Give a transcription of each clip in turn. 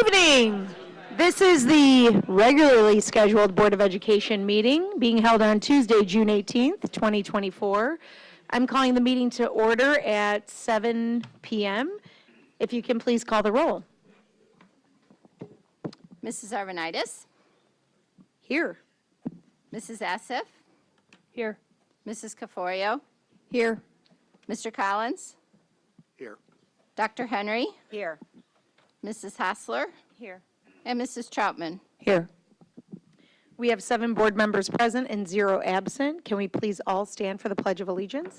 evening. This is the regularly scheduled Board of Education meeting being held on Tuesday, June 18th, 2024. I'm calling the meeting to order at 7 p.m. If you can please call the roll. Mrs. Arvanitis, Here. Mrs. Asif, Here. Mrs. Caforio, Here. Mr. Collins, Here. Dr. Henry, Here. Mrs. Hassler, Here. and Mrs. Troutman. Here. We have 7 board members present and 0 absent. Can we please all stand for the Pledge of Allegiance?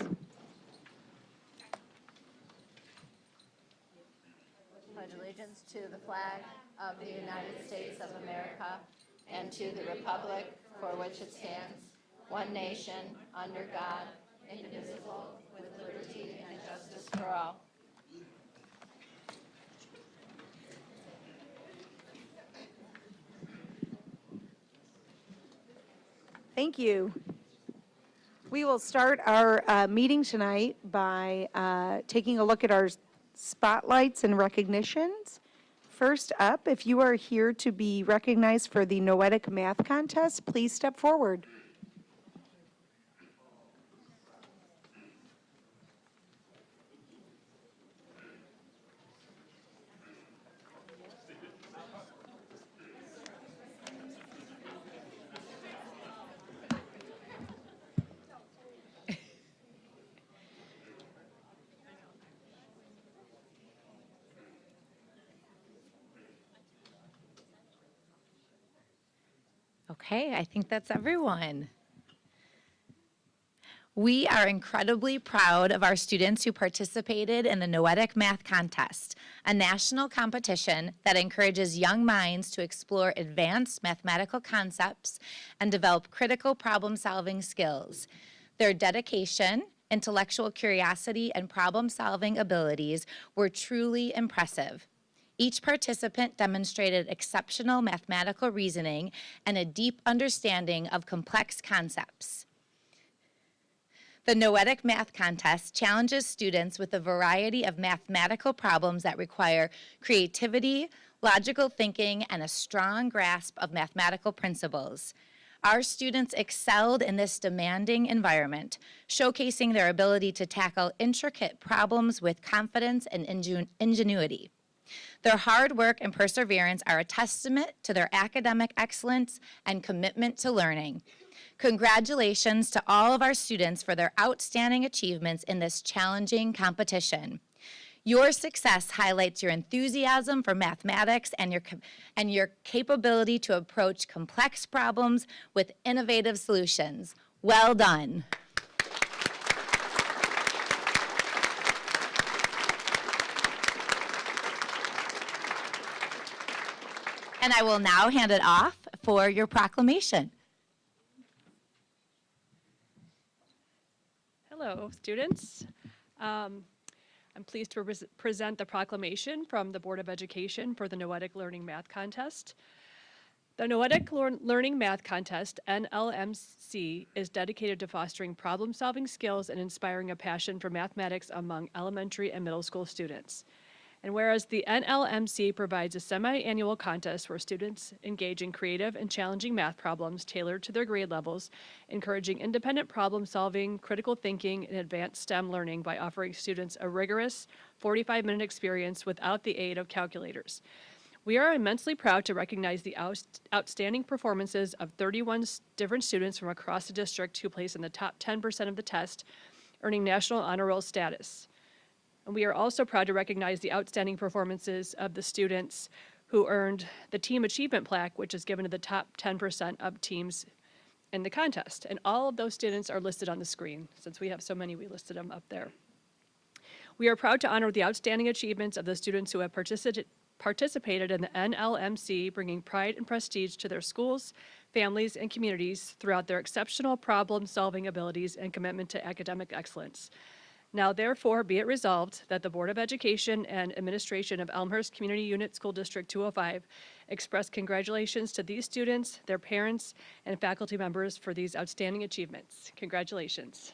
Pledge allegiance to the flag of the United States of America and to the republic for which it stands, one nation, under God, indivisible, with liberty and justice for all. Thank you. We will start our meeting tonight by taking a look at our spotlights and recognitions. First up, if you are here to be recognized for the Noetic Math Contest, please step forward. Okay, I think that's everyone. We are incredibly proud of our students who participated in the Noetic Math Contest, a national competition that encourages young minds to explore advanced mathematical concepts and develop critical problem-solving skills. Their dedication, intellectual curiosity, and problem-solving abilities were truly impressive. Each participant demonstrated exceptional mathematical reasoning and a deep understanding of complex concepts. The Noetic Math Contest challenges students with a variety of mathematical problems that require creativity, logical thinking, and a strong grasp of mathematical principles. Our students excelled in this demanding environment, showcasing their ability to tackle intricate problems with confidence and ingenuity. Their hard work and perseverance are a testament to their academic excellence and commitment to learning. Congratulations to all of our students for their outstanding achievements in this challenging competition. Your success highlights your enthusiasm for mathematics and your capability to approach complex problems with innovative solutions. Well done. And I will now hand it off for your proclamation. Hello, students. I'm pleased to present the proclamation from the Board of Education for the Noetic Learning Math Contest. The Noetic Learning Math Contest, NLMC, is dedicated to fostering problem-solving skills and inspiring a passion for mathematics among elementary and middle school students. And whereas the NLMC provides a semi-annual contest where students engage in creative and challenging math problems tailored to their grade levels, encouraging independent problem solving, critical thinking, and advanced STEM learning by offering students a rigorous 45-minute experience without the aid of calculators. We are immensely proud to recognize the outstanding performances of 31 different students from across the district who placed in the top 10% of the test, earning National Honor Roll status. And we are also proud to recognize the outstanding performances of the students who earned the Team Achievement Plaque, which is given to the top 10% of teams in the contest. And all of those students are listed on the screen. Since we have so many, we listed them up there. We are proud to honor the outstanding achievements of the students who have participated in the NLMC, bringing pride and prestige to their schools, families, and communities throughout their exceptional problem-solving abilities and commitment to academic excellence. Now, therefore, be it resolved that the Board of Education and Administration of Elmhurst Community Unit School District 205 express congratulations to these students, their parents, and faculty members for these outstanding achievements. Congratulations.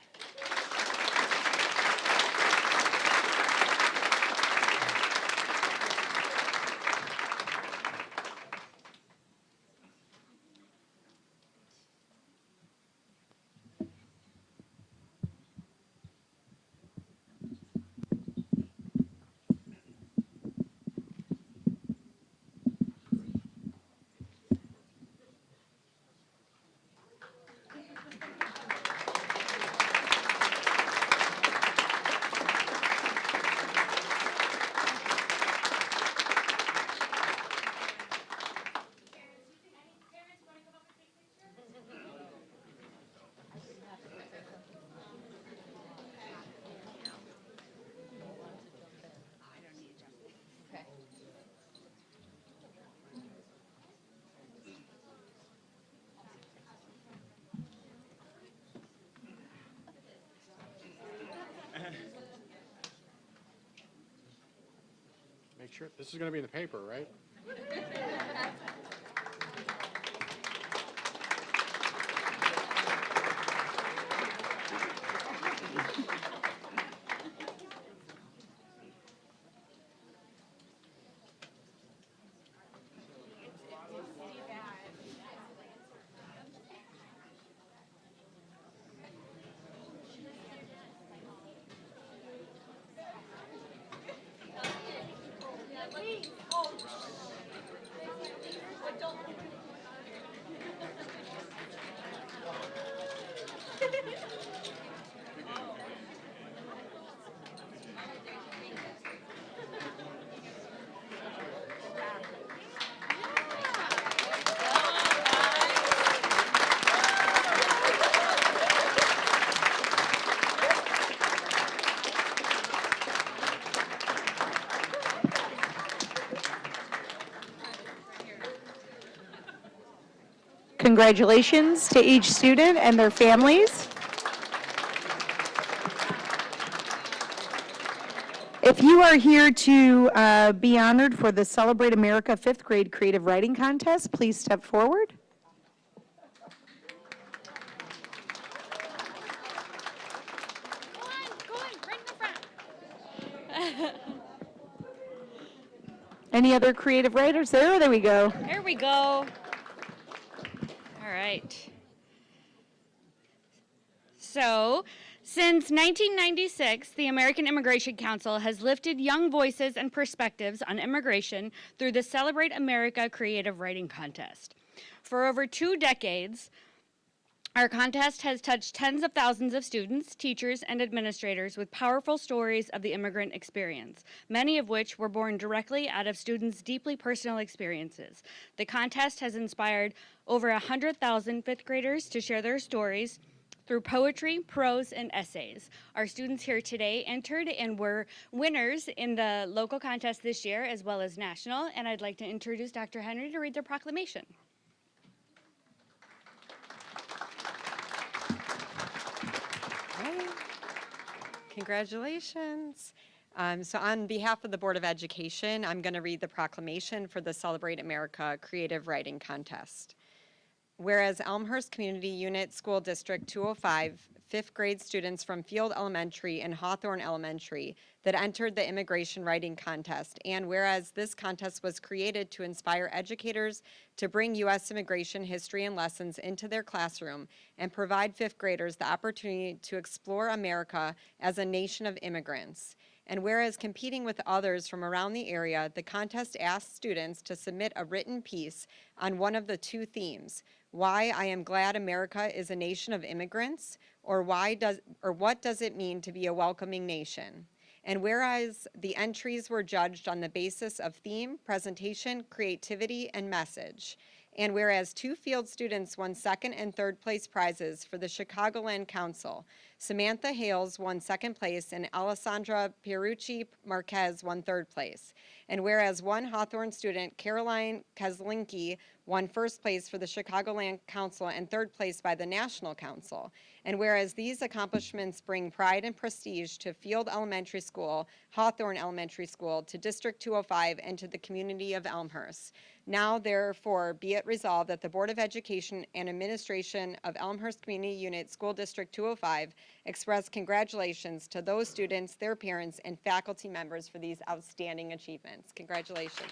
make sure, this is going to be in the paper, right? Congratulations to each student and their families. If you are here to be honored for the Celebrate America 5th grade creative writing contest, please step forward. Go on, right in the front. Any other creative writers there? There we go. There we go. All right. So, since 1996, the American Immigration Council has lifted young voices and perspectives on immigration through the Celebrate America Creative Writing Contest. For over 2 decades, our contest has touched tens of thousands of students, teachers, and administrators with powerful stories of the immigrant experience, many of which were born directly out of students' deeply personal experiences. The contest has inspired over 100,000 fifth graders to share their stories through poetry, prose, and essays. Our students here today entered and were winners in the local contest this year as well as national, and I'd like to introduce Dr. Henry to read their proclamation. Right. Congratulations. So on behalf of the Board of Education, I'm going to read the proclamation for the Celebrate America Creative Writing Contest. Whereas Elmhurst Community Unit School District 205, 5th grade students from Field Elementary and Hawthorne Elementary that entered the Immigration Writing Contest, and whereas this contest was created to inspire educators to bring U.S. immigration history and lessons into their classroom and provide 5th graders the opportunity to explore America as a nation of immigrants. And whereas competing with others from around the area, the contest asked students to submit a written piece on one of the 2 themes: why I am glad America is a nation of immigrants, or what does it mean to be a welcoming nation? And whereas the entries were judged on the basis of theme, presentation, creativity, and message, and whereas 2 field students won 2nd and 3rd place prizes for the Chicagoland Council, Samantha Hales won 2nd place and Alessandra Pierucci Marquez won 3rd place. And whereas 1 Hawthorne student, Caroline Kozlinski, won 1st place for the Chicagoland Council and 3rd place by the National Council. And whereas these accomplishments bring pride and prestige to Field Elementary School, Hawthorne Elementary School, to District 205, and to the community of Elmhurst. Now, therefore, be it resolved that the Board of Education and Administration of Elmhurst Community Unit School District 205 express congratulations to those students, their parents, and faculty members for these outstanding achievements. Congratulations.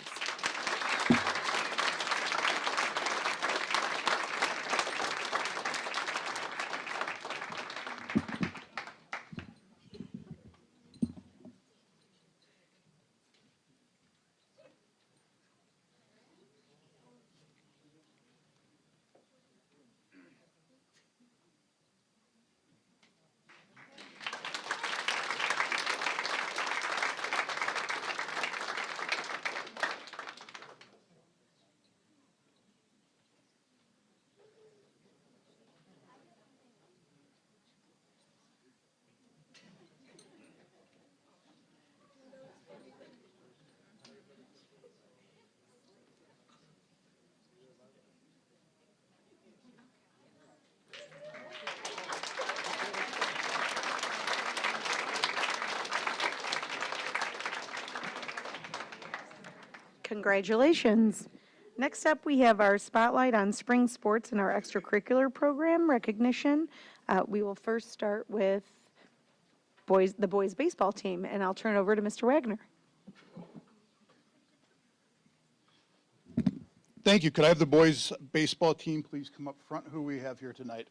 Congratulations. Next up, we have our spotlight on spring sports and our extracurricular program recognition. We will first start with the boys baseball team, and I'll turn it over to Mr. Wagner. Thank you. Could I have the boys baseball team please come up front? Who we have here tonight?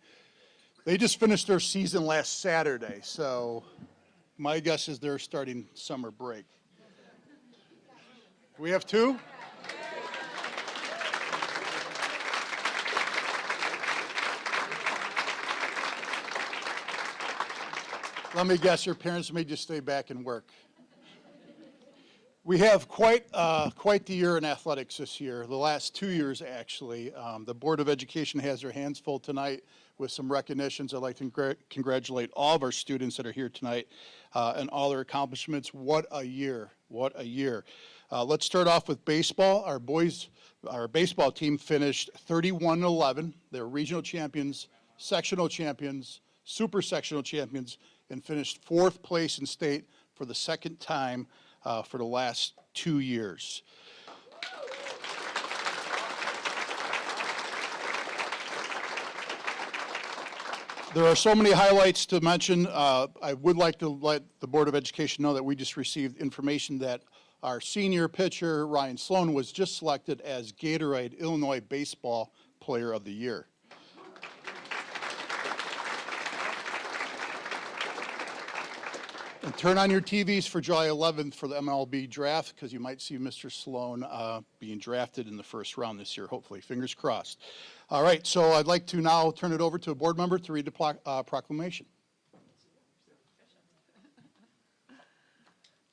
They just finished their season last Saturday, so my guess is they're starting summer break. Do we have two? Let me guess, your parents made you stay back and work. We have quite the year in athletics this year, the last 2 years actually. The Board of Education has their hands full tonight with some recognitions. I'd like to congratulate all of our students that are here tonight and all their accomplishments. What a year, what a year. Let's start off with baseball. Our baseball team finished 31-11. They're regional champions, sectional champions, super sectional champions, and finished 4th place in state for the second time for the last 2 years. There are so many highlights to mention. I would like to let the Board of Education know that we just received information that our senior pitcher, Ryan Sloan, was just selected as Gatorade Illinois Baseball Player of the Year. And turn on your TVs for July 11th for the MLB draft, because you might see Mr. Sloan being drafted in the first round this year, hopefully. Fingers crossed. All right, so I'd like to now turn it over to a board member to read the proclamation.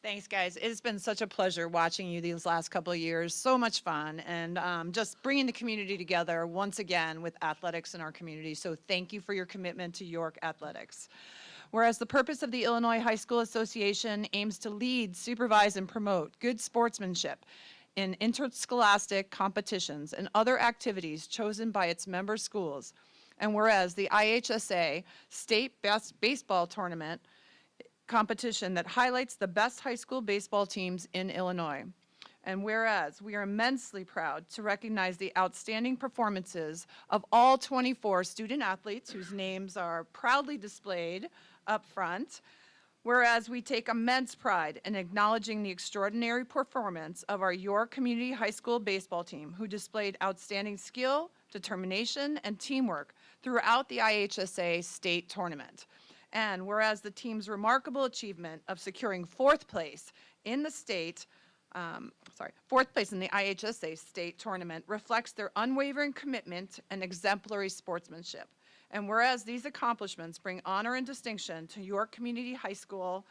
Thanks, guys. It's been such a pleasure watching you these last couple of years. So much fun, and just bringing the community together once again with athletics in our community. So thank you for your commitment to York athletics. Whereas the purpose of the Illinois High School Association aims to lead, supervise, and promote good sportsmanship in interscholastic competitions and other activities chosen by its member schools. And whereas the IHSA State Baseball Tournament competition that highlights the best high school baseball teams in Illinois. And whereas we are immensely proud to recognize the outstanding performances of all 24 student athletes whose names are proudly displayed up front, whereas we take immense pride in acknowledging the extraordinary performance of our York Community High School baseball team, who displayed outstanding skill, determination, and teamwork throughout the IHSA state tournament. And whereas the team's remarkable achievement of securing 4th place in the state, 4th place in the IHSA state tournament reflects their unwavering commitment and exemplary sportsmanship. And whereas these accomplishments bring honor and distinction to York Community High School,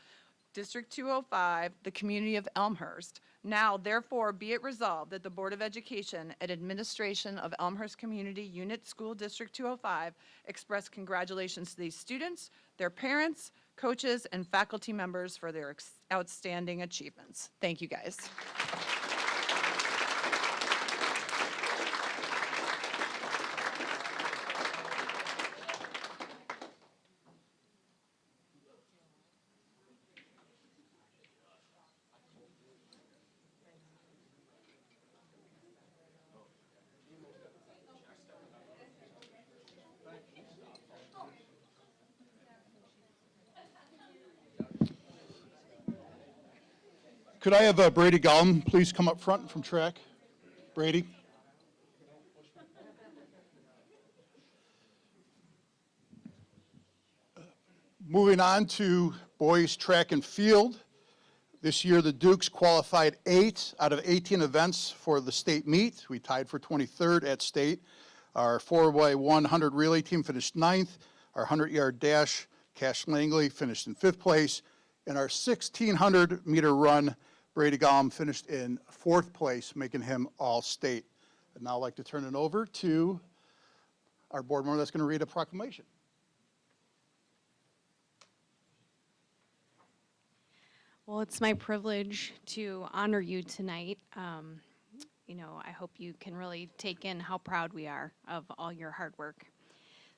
District 205, the community of Elmhurst, now therefore be it resolved that the Board of Education and Administration of Elmhurst Community Unit School District 205 express congratulations to these students, their parents, coaches, and faculty members for their outstanding achievements. Thank you, guys. Could I have Brady Gallum please come up front from track? Brady. Moving on to boys track and field. This year the Dukes qualified 8 out of 18 events for the state meet. We tied for 23rd at state. Our 4x100 relay team finished 9th. Our 100-yard dash, Cash Langley, finished in 5th place. And our 1,600-meter run, Brady Gallum, finished in 4th place, making him all-state. I'd now like to turn it over to our board member that's going to read a proclamation. Well, it's my privilege to honor you tonight. I hope you can really take in how proud we are of all your hard work.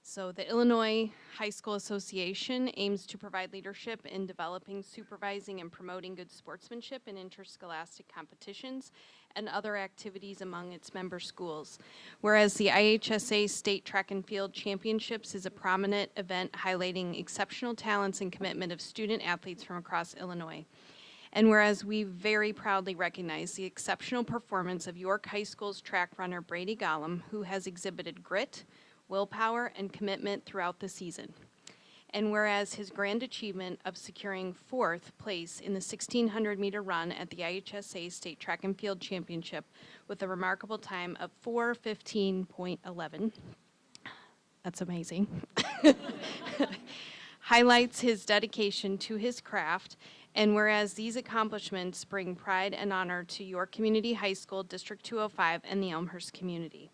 So the Illinois High School Association aims to provide leadership in developing, supervising, and promoting good sportsmanship in interscholastic competitions and other activities among its member schools. Whereas the IHSA State Track and Field Championships is a prominent event highlighting exceptional talents and commitment of student athletes from across Illinois. And whereas we very proudly recognize the exceptional performance of York High School's track runner Brady Gollum, who has exhibited grit, willpower, and commitment throughout the season. And whereas his grand achievement of securing 4th place in the 1,600-meter run at the IHSA State Track and Field Championship with a remarkable time of 4:15.11, that's amazing, highlights his dedication to his craft. And whereas these accomplishments bring pride and honor to York Community High School, District 205, and the Elmhurst community.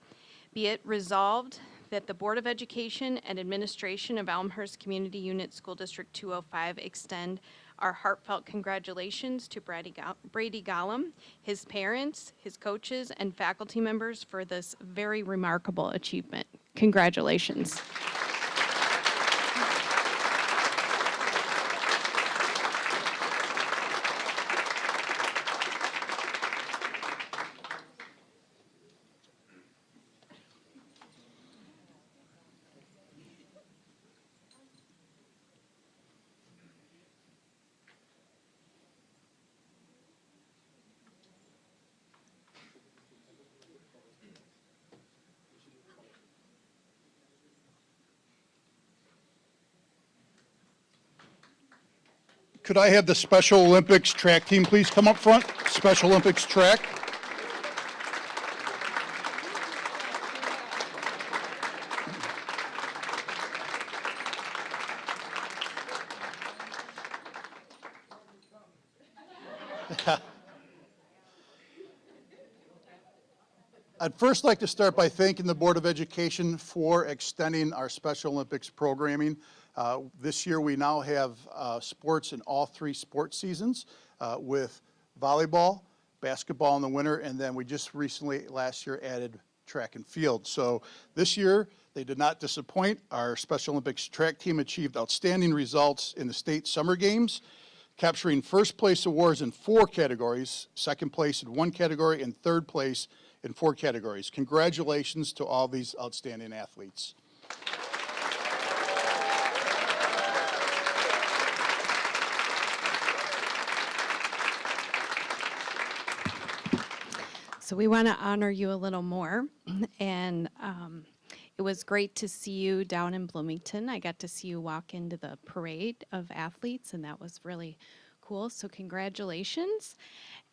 Be it resolved that the Board of Education and Administration of Elmhurst Community Unit School District 205 extend our heartfelt congratulations to Brady Gollum, his parents, his coaches, and faculty members for this very remarkable achievement. Congratulations. Could I have the Special Olympics track team please come up front? Special Olympics track. I'd first like to start by thanking the Board of Education for extending our Special Olympics programming. This year we now have sports in all 3 sports seasons with volleyball, basketball in the winter, and then we just recently, last year, added track and field. So this year, they did not disappoint. Our Special Olympics track team achieved outstanding results in the state summer games, capturing first place awards in 4 categories, second place in 1 category, and third place in 4 categories. Congratulations to all these outstanding athletes. So we want to honor you a little more, and it was great to see you down in Bloomington. I got to see you walk into the parade of athletes, and that was really cool. So congratulations,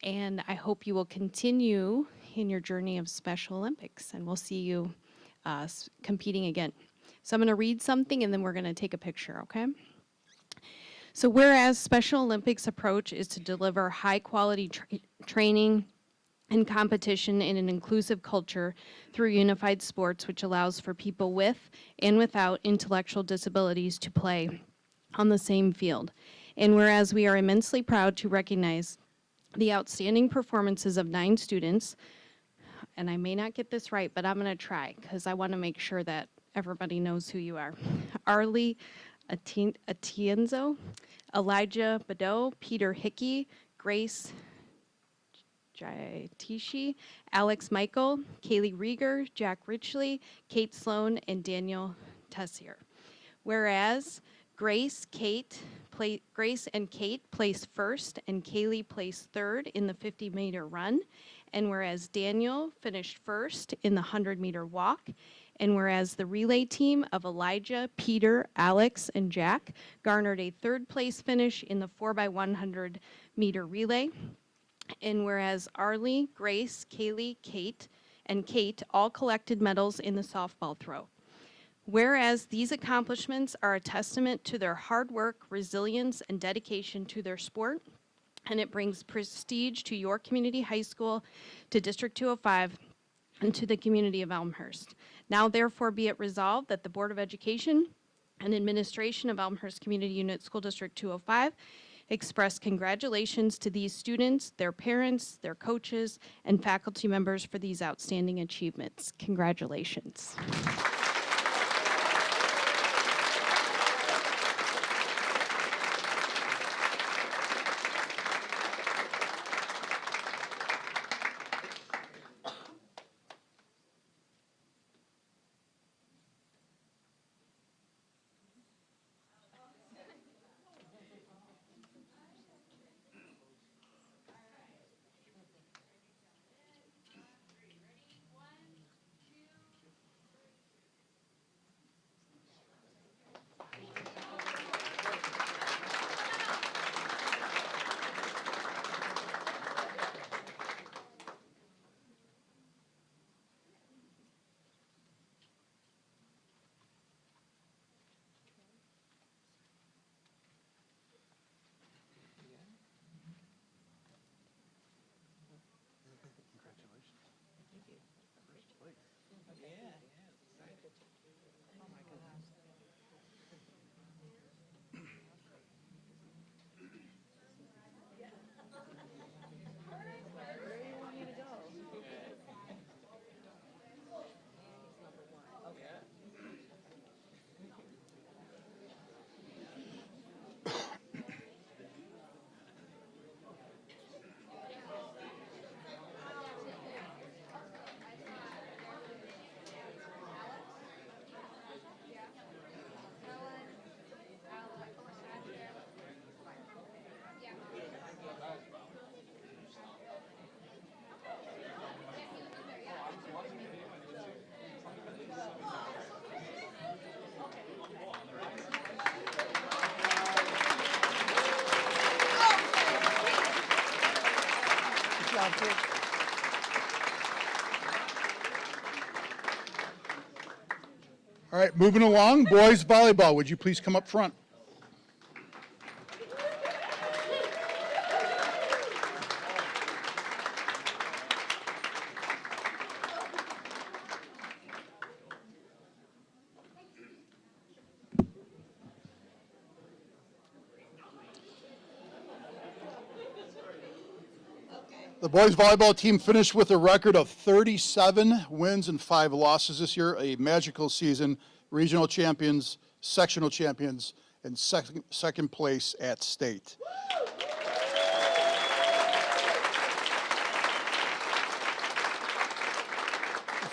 and I hope you will continue in your journey of Special Olympics, and we'll see you competing again. So I'm going to read something, and then we're going to take a picture, okay? So whereas Special Olympics' approach is to deliver high-quality training and competition in an inclusive culture through unified sports, which allows for people with and without intellectual disabilities to play on the same field. And whereas we are immensely proud to recognize the outstanding performances of 9 students, and I may not get this right, but I'm going to try because I want to make sure that everybody knows who you are. Arlie Atienzo, Elijah Badeau, Peter Hickey, Grace Jaitishi, Alex Michael, Kaylee Rieger, Jack Richley, Kate Sloan, and Daniel Tessier. Whereas Grace and Kate placed first and Kaylee placed third in the 50-meter run, and whereas Daniel finished first in the 100-meter walk, and whereas the relay team of Elijah, Peter, Alex, and Jack garnered a 3rd place finish in the 4x100-meter relay, and whereas Arlie, Grace, Kaylee, Kate all collected medals in the softball throw. Whereas these accomplishments are a testament to their hard work, resilience, and dedication to their sport, and it brings prestige to York Community High School, to District 205, and to the community of Elmhurst. Now therefore be it resolved that the Board of Education and Administration of Elmhurst Community Unit School District 205 express congratulations to these students, their parents, their coaches, and faculty members for these outstanding achievements. Congratulations. All right, moving along, boys volleyball, would you please come up front? The boys volleyball team finished with a record of 37 wins and 5 losses this year, a magical season, regional champions, sectional champions, and second place at state.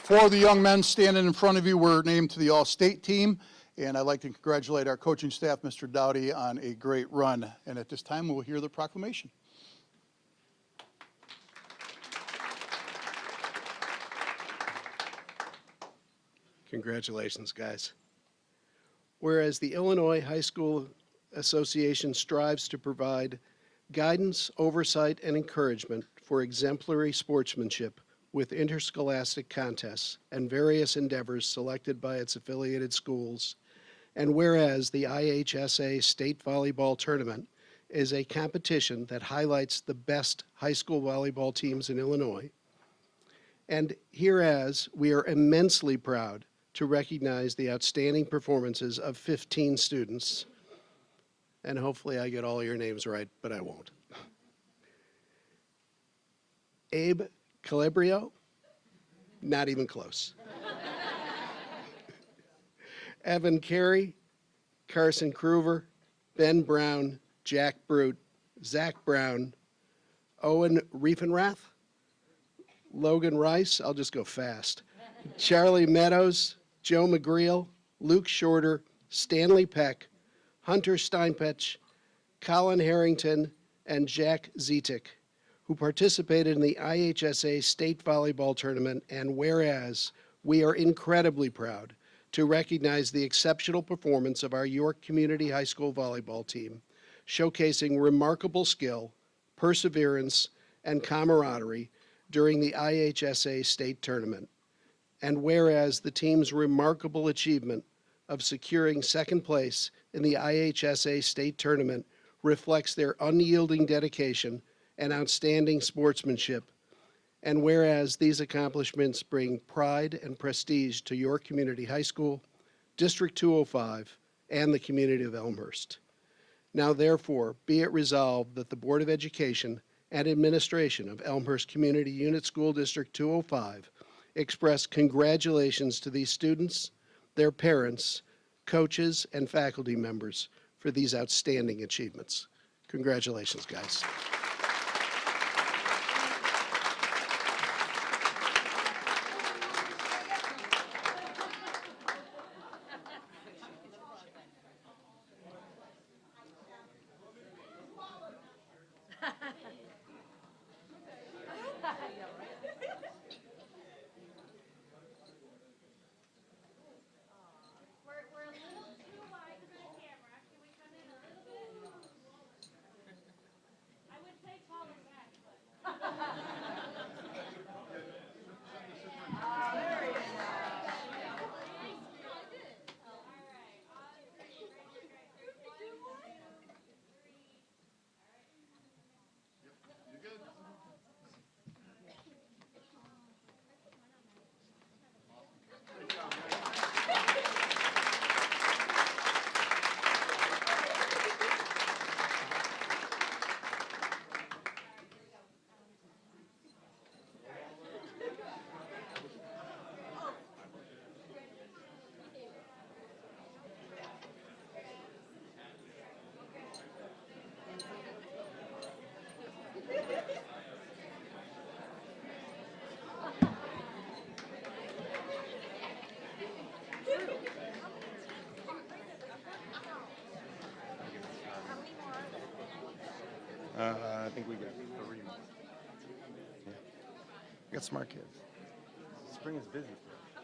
Four of the young men standing in front of you were named to the All-State team, and I'd like to congratulate our coaching staff, Mr. Dowdy, on a great run. And at this time, we'll hear the proclamation. Congratulations, guys. Whereas the Illinois High School Association strives to provide guidance, oversight, and encouragement for exemplary sportsmanship with interscholastic contests and various endeavors selected by its affiliated schools, and whereas the IHSA State Volleyball Tournament is a competition that highlights the best high school volleyball teams in Illinois, and hereas we are immensely proud to recognize the outstanding performances of 15 students, and hopefully I get all your names right, but I won't. Abe Calabrio, not even close. Evan Carey, Carson Kruver, Ben Brown, Jack Brute, Zach Brown, Owen Riefenrath, Logan Rice, I'll just go fast, Charlie Meadows, Joe McGreal, Luke Shorter, Stanley Peck, Hunter Steinpetch, Colin Harrington, and Jack Zetik, who participated in the IHSA State Volleyball Tournament, and whereas we are incredibly proud to recognize the exceptional performance of our York Community High School volleyball team, showcasing remarkable skill, perseverance, and camaraderie during the IHSA State Tournament. And whereas the team's remarkable achievement of securing second place in the IHSA State Tournament reflects their unyielding dedication and outstanding sportsmanship, and whereas these accomplishments bring pride and prestige to York Community High School, District 205, and the community of Elmhurst. Now therefore, be it resolved that the Board of Education and Administration of Elmhurst Community Unit School District 205 express congratulations to these students, their parents, coaches, and faculty members for these outstanding achievements. Congratulations, guys. I would I think we got 3. Yeah. We got smart kids. Spring is busy.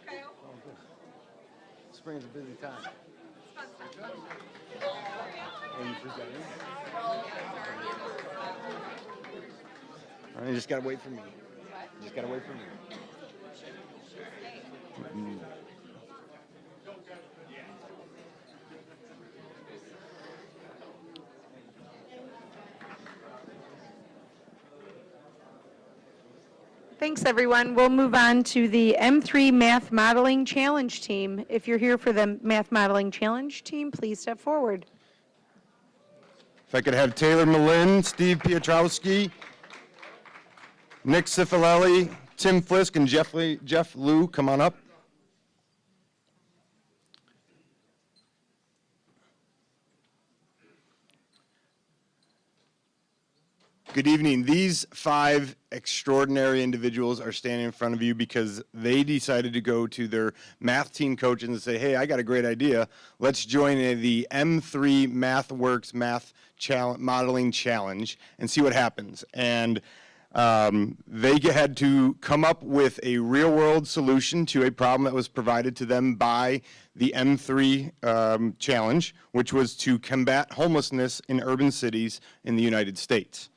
Okay. Oh, good. Spring is a busy time. Are you presenting? You just gotta wait for me. You just gotta wait for me. Thanks, everyone. We'll move on to the M3 Math Modeling Challenge team. If you're here for the Math Modeling Challenge team, please step forward. If I could have Taylor Malin, Steve Piotrowski, Nick Cifalelli, Tim Flisk, and Jeff Liu come on up. Good evening. These 5 extraordinary individuals are standing in front of you because they decided to go to their math team coaches and say, hey, I got a great idea. Let's join the M3 MathWorks Math Modeling Challenge and see what happens. And they had to come up with a real-world solution to a problem that was provided to them by the M3 challenge, which was to combat homelessness in urban cities in the United States.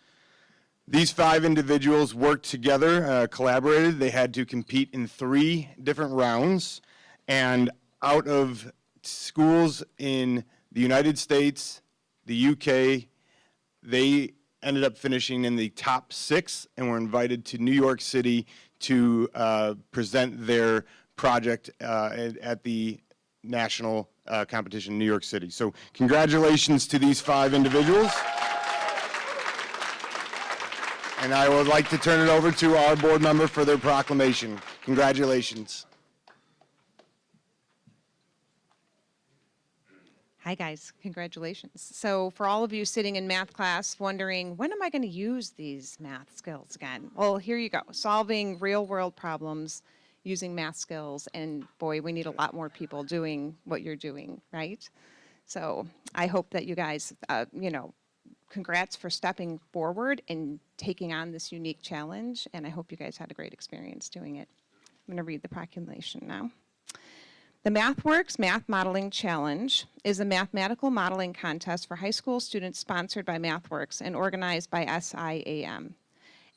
These 5 individuals worked together, collaborated. They had to compete in 3 different rounds. And out of schools in the United States, the UK, they ended up finishing in the top 6 and were invited to New York City to present their project at the national competition in New York City. So congratulations to these 5 individuals. And I would like to turn it over to our board member for their proclamation. Congratulations. Hi guys, congratulations. So for all of you sitting in math class wondering, when am I going to use these math skills again? Well, here you go, solving real world problems using math skills, and boy, we need a lot more people doing what you're doing, right? So I hope that you guys, congrats for stepping forward and taking on this unique challenge, and I hope you guys had a great experience doing it. I'm going to read the proclamation now. The MathWorks Math Modeling Challenge is a mathematical modeling contest for high school students sponsored by MathWorks and organized by SIAM.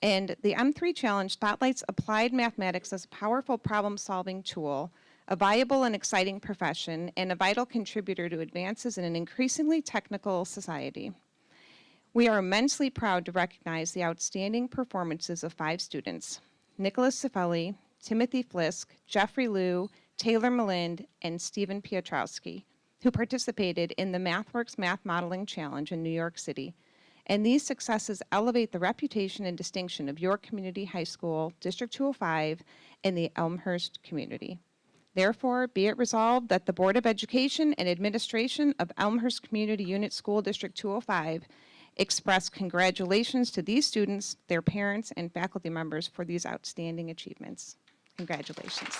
And the M3 Challenge spotlights applied mathematics as a powerful problem-solving tool, a viable and exciting profession, and a vital contributor to advances in an increasingly technical society. We are immensely proud to recognize the outstanding performances of 5 students, Nicholas Cifelli, Timothy Flisk, Jeffrey Liu, Taylor Malind, and Stephen Piotrowski, who participated in the MathWorks Math Modeling Challenge in New York City. And these successes elevate the reputation and distinction of York Community High School, District 205, and the Elmhurst community. Therefore, be it resolved that the Board of Education and Administration of Elmhurst Community Unit School District 205 express congratulations to these students, their parents, and faculty members for these outstanding achievements. Congratulations.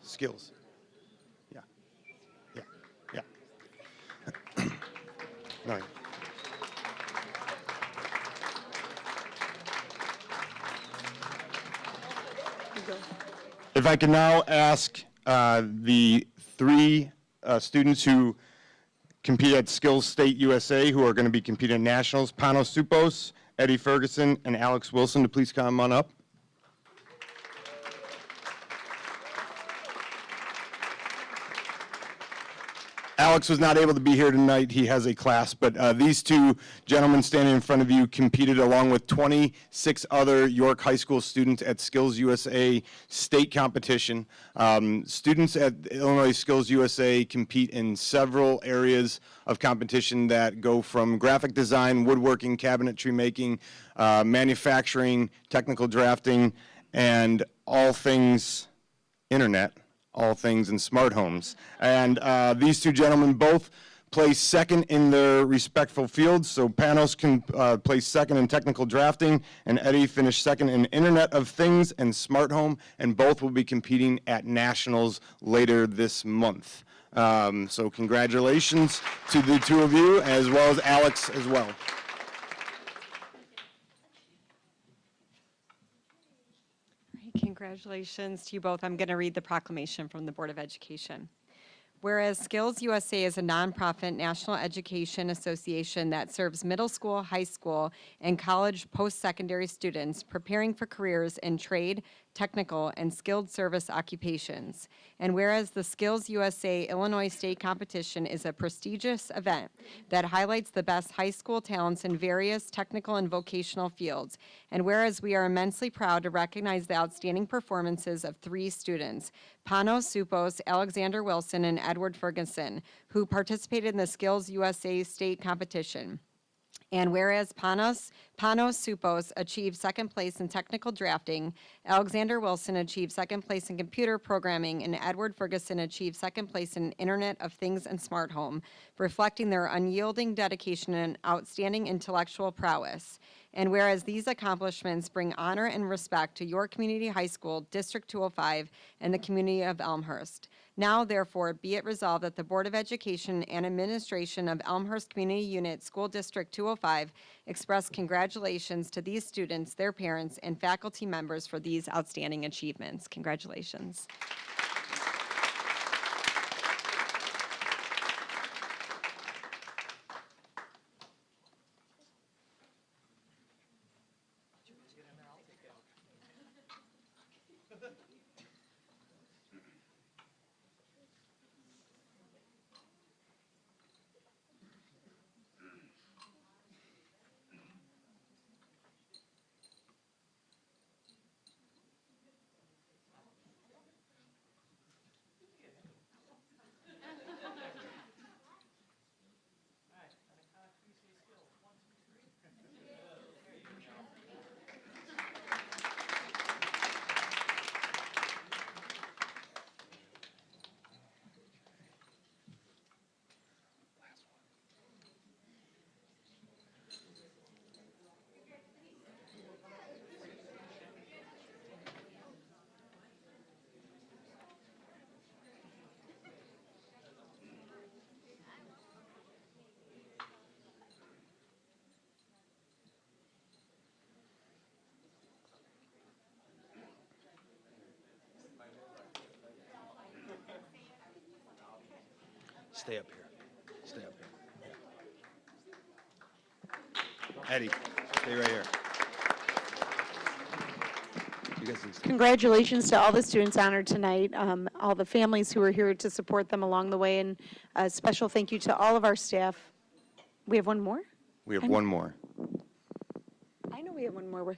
Skills. Yeah. Yeah. Yeah. No. If I can now ask the three students who compete at Skills State USA, who are going to be competing at Nationals, Panos Supos, Eddie Ferguson, and Alex Wilson, to please come on up. Alex was not able to be here tonight. He has a class, but these two gentlemen standing in front of you competed along with 26 other York High School students at Skills USA state competition. Students at Illinois Skills USA compete in several areas of competition that go from graphic design, woodworking, cabinetry making, manufacturing, technical drafting, and all things internet. All things in smart homes. And these two gentlemen both placed second in their respectful fields. So Panos can place second in technical drafting, and Eddie finished second in Internet of Things and smart home, and both will be competing at Nationals later this month. So congratulations to the two of you, as well as Alex as well. Congratulations to you both. I'm going to read the proclamation from the Board of Education. Whereas Skills USA is a nonprofit national education association that serves middle school, high school, and college post-secondary students preparing for careers in trade, technical, and skilled service occupations. And whereas the Skills USA Illinois State Competition is a prestigious event that highlights the best high school talents in various technical and vocational fields. And whereas we are immensely proud to recognize the outstanding performances of three students, Panos Supos, Alexander Wilson, and Edward Ferguson, who participated in the Skills USA State Competition. And whereas Panos Supos achieved second place in technical drafting, Alexander Wilson achieved second place in computer programming, and Edward Ferguson achieved second place in Internet of Things and Smart Home, reflecting their unyielding dedication and outstanding intellectual prowess. And whereas these accomplishments bring honor and respect to York Community High School, District 205, and the community of Elmhurst. Now, therefore, be it resolved that the Board of Education and Administration of Elmhurst Community Unit School District 205 express congratulations to these students, their parents, and faculty members for these outstanding achievements. Congratulations. Stay up here. Stay up here. Eddie, stay right here. You guys can stay. Congratulations to all the students honored tonight, all the families who are here to support them along the way, and a special thank you to all of our staff. We have one more? We have one more. I know we have one more.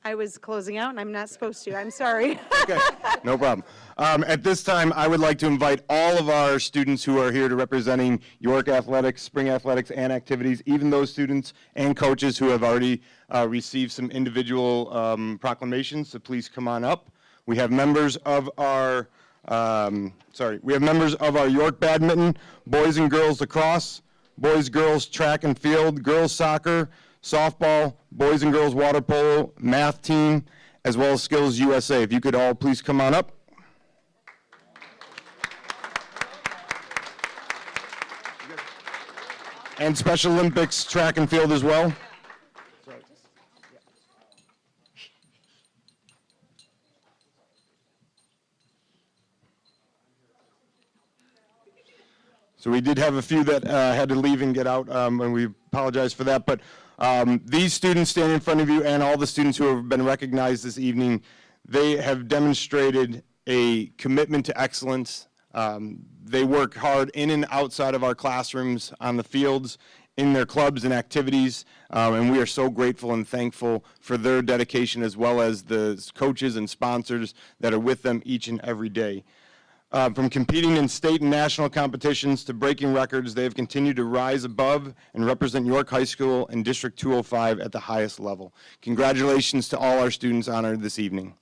I was closing out, and I'm not supposed to. I'm sorry. Okay, no problem. At this time, I would like to invite all of our students who are here to representing York Athletics, Spring Athletics, and activities, even those students and coaches who have already received some individual proclamations, so please come on up. We have members of our, York Badminton, Boys and Girls Lacrosse, Boys, Girls Track and Field, Girls Soccer, Softball, Boys and Girls Water Polo, Math Team, as well as Skills USA. If you could all please come on up. And Special Olympics Track and Field as well. So we did have a few that had to leave and get out, and we apologize for that. But these students standing in front of you and all the students who have been recognized this evening, they have demonstrated a commitment to excellence. They work hard in and outside of our classrooms, on the fields, in their clubs and activities, and we are so grateful and thankful for their dedication, as well as the coaches and sponsors that are with them each and every day. From competing in state and national competitions to breaking records, they have continued to rise above and represent York High School and District 205 at the highest level. Congratulations to all our students honored this evening.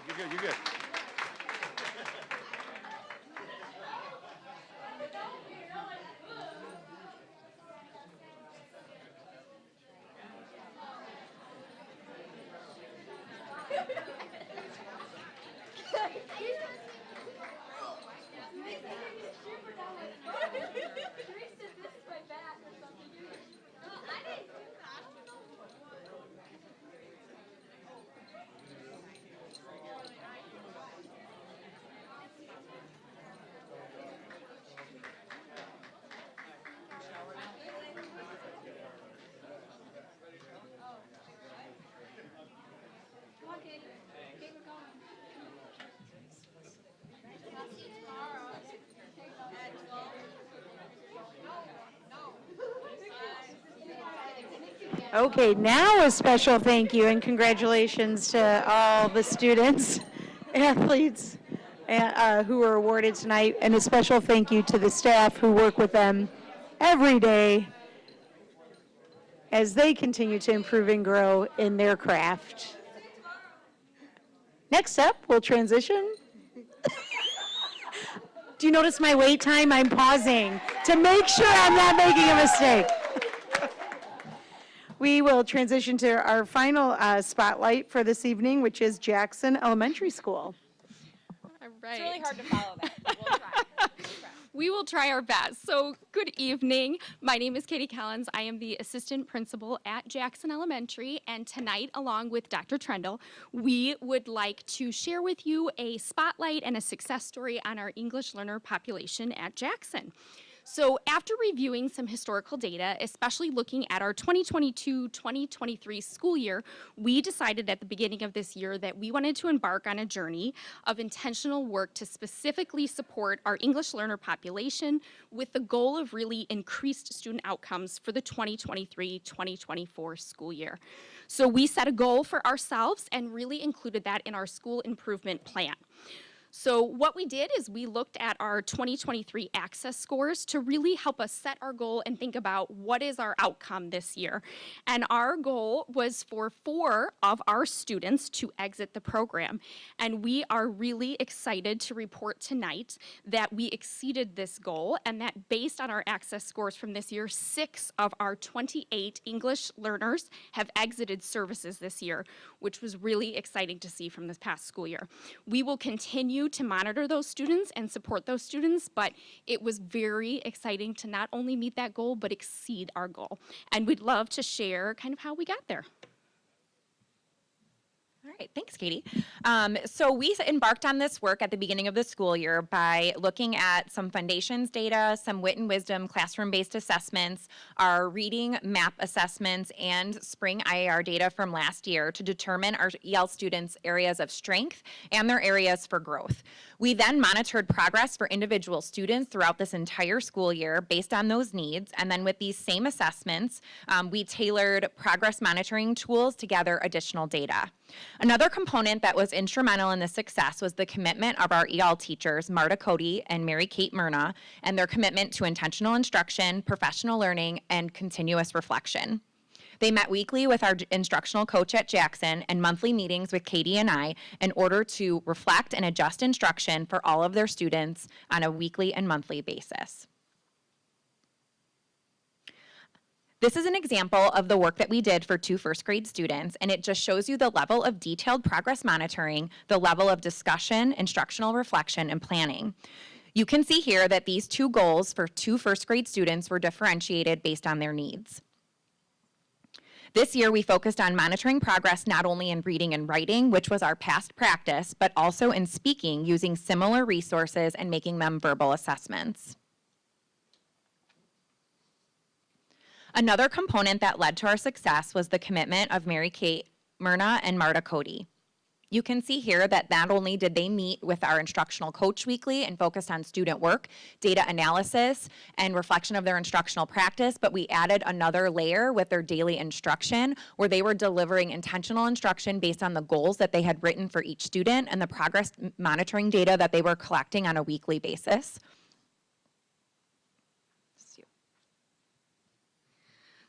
You're good, you're good. Okay, now a special thank you and congratulations to all the students, athletes who were awarded tonight, and a special thank you to the staff who work with them every day as they continue to improve and grow in their craft. Next up, we'll transition. Do you notice my wait time? I'm pausing to make sure I'm not making a mistake. We will transition to our final spotlight for this evening, which is Jackson Elementary School. All right. It's really hard to follow that, but we'll try. We will try our best. So, good evening. My name is Katie Collins. I am the assistant principal at Jackson Elementary, and tonight, along with Dr. Trendle, we would like to share with you a spotlight and a success story on our English learner population at Jackson. So after reviewing some historical data, especially looking at our 2022-2023 school year, we decided at the beginning of this year that we wanted to embark on a journey of intentional work to specifically support our English learner population with the goal of really increased student outcomes for the 2023-2024 school year. So we set a goal for ourselves and really included that in our school improvement plan. So what we did is we looked at our 2023 access scores to really help us set our goal and think about what is our outcome this year. And our goal was for 4 of our students to exit the program. And we are really excited to report tonight that we exceeded this goal, and that based on our access scores from this year, 6 of our 28 English learners have exited services this year, which was really exciting to see from this past school year. We will continue to monitor those students and support those students, but it was very exciting to not only meet that goal, but exceed our goal. And we'd love to share kind of how we got there. All right, thanks, Katie. So we embarked on this work at the beginning of the school year by looking at some foundations data, some wit and wisdom classroom-based assessments, our reading map assessments, and spring IAR data from last year to determine our EL students' areas of strength and their areas for growth. We then monitored progress for individual students throughout this entire school year based on those needs, and then with these same assessments, we tailored progress monitoring tools to gather additional data. Another component that was instrumental in this success was the commitment of our EL teachers, Marta Cody and Mary Kate Myrna, and their commitment to intentional instruction, professional learning, and continuous reflection. They met weekly with our instructional coach at Jackson and monthly meetings with Katie and I in order to reflect and adjust instruction for all of their students on a weekly and monthly basis. This is an example of the work that we did for 2 first-grade students, and it just shows you the level of detailed progress monitoring, the level of discussion, instructional reflection, and planning. You can see here that these 2 goals for 2 first-grade students were differentiated based on their needs. This year, we focused on monitoring progress not only in reading and writing, which was our past practice, but also in speaking, using similar resources and making them verbal assessments. Another component that led to our success was the commitment of Mary Kate, Myrna, and Marta Cody. You can see here that not only did they meet with our instructional coach weekly and focused on student work, data analysis, and reflection of their instructional practice, but we added another layer with their daily instruction where they were delivering intentional instruction based on the goals that they had written for each student and the progress monitoring data that they were collecting on a weekly basis.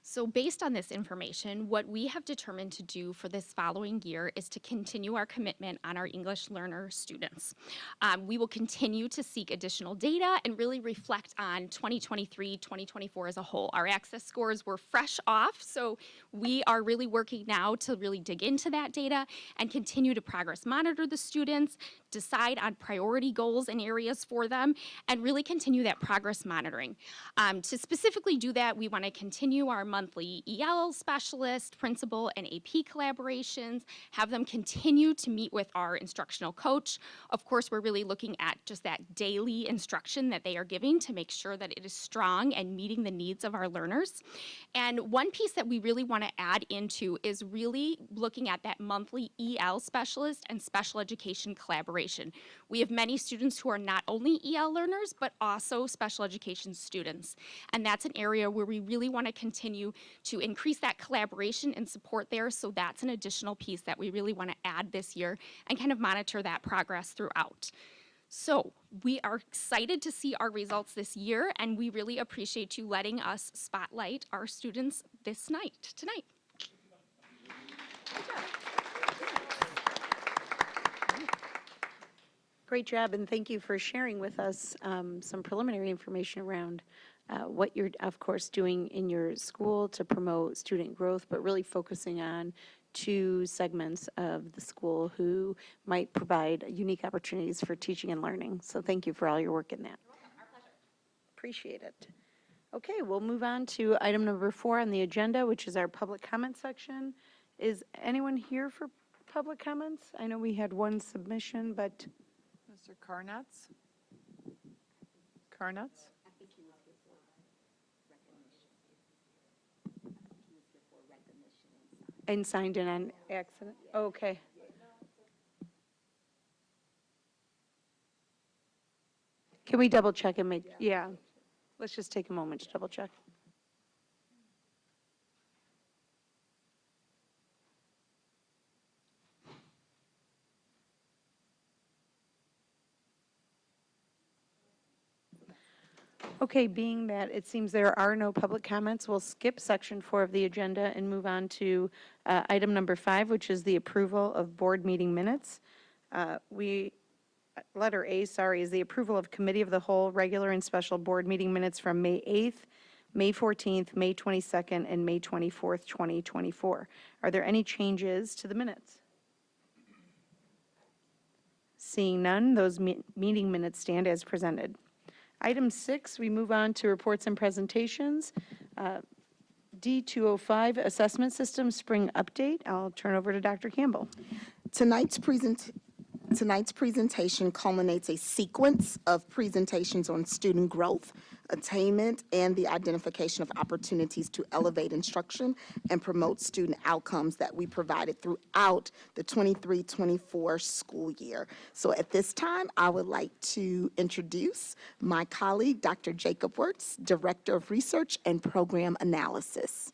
So based on this information, what we have determined to do for this following year is to continue our commitment on our English learner students. We will continue to seek additional data and really reflect on 2023-2024 as a whole. Our access scores were fresh off, so we are really working now to really dig into that data and continue to progress monitor the students, decide on priority goals and areas for them, and really continue that progress monitoring. To specifically do that, we want to continue our monthly EL specialist, principal, and AP collaborations, have them continue to meet with our instructional coach. Of course, we're really looking at just that daily instruction that they are giving to make sure that it is strong and meeting the needs of our learners. And one piece that we really want to add into is really looking at that monthly EL specialist and special education collaboration. We have many students who are not only EL learners, but also special education students. And that's an area where we really want to continue to increase that collaboration and support there. So that's an additional piece that we really want to add this year and kind of monitor that progress throughout. So we are excited to see our results this year, and we really appreciate you letting us spotlight our students tonight. Great job, and thank you for sharing with us some preliminary information around what you're, of course, doing in your school to promote student growth, but really focusing on 2 segments of the school who might provide unique opportunities for teaching and learning. So thank you for all your work in that. Our pleasure. Appreciate it. Okay, we'll move on to item number 4 on the agenda, which is our public comment section. Is anyone here for public comments? I know we had one submission, but Mr. Carnatz? Carnatz? and signed in on accident? Okay. Can we double check and make, yeah. Let's just take a moment to double check. Okay, being that it seems there are no public comments, we'll skip section 4 of the agenda and move on to item number 5, which is the approval of board meeting minutes. Letter A, is the approval of committee of the whole, regular and special board meeting minutes from May 8th, May 14th, May 22nd, and May 24th, 2024. Are there any changes to the minutes? Seeing none, those meeting minutes stand as presented. Item 6, we move on to reports and presentations. D205, Assessment System Spring Update. I'll turn over to Dr. Campbell. Tonight's presentation culminates a sequence of presentations on student growth, attainment, and the identification of opportunities to elevate instruction and promote student outcomes that we provided throughout the 23-24 school year. So at this time, I would like to introduce my colleague, Dr. Jacob Wirtz, Director of Research and Program Analysis.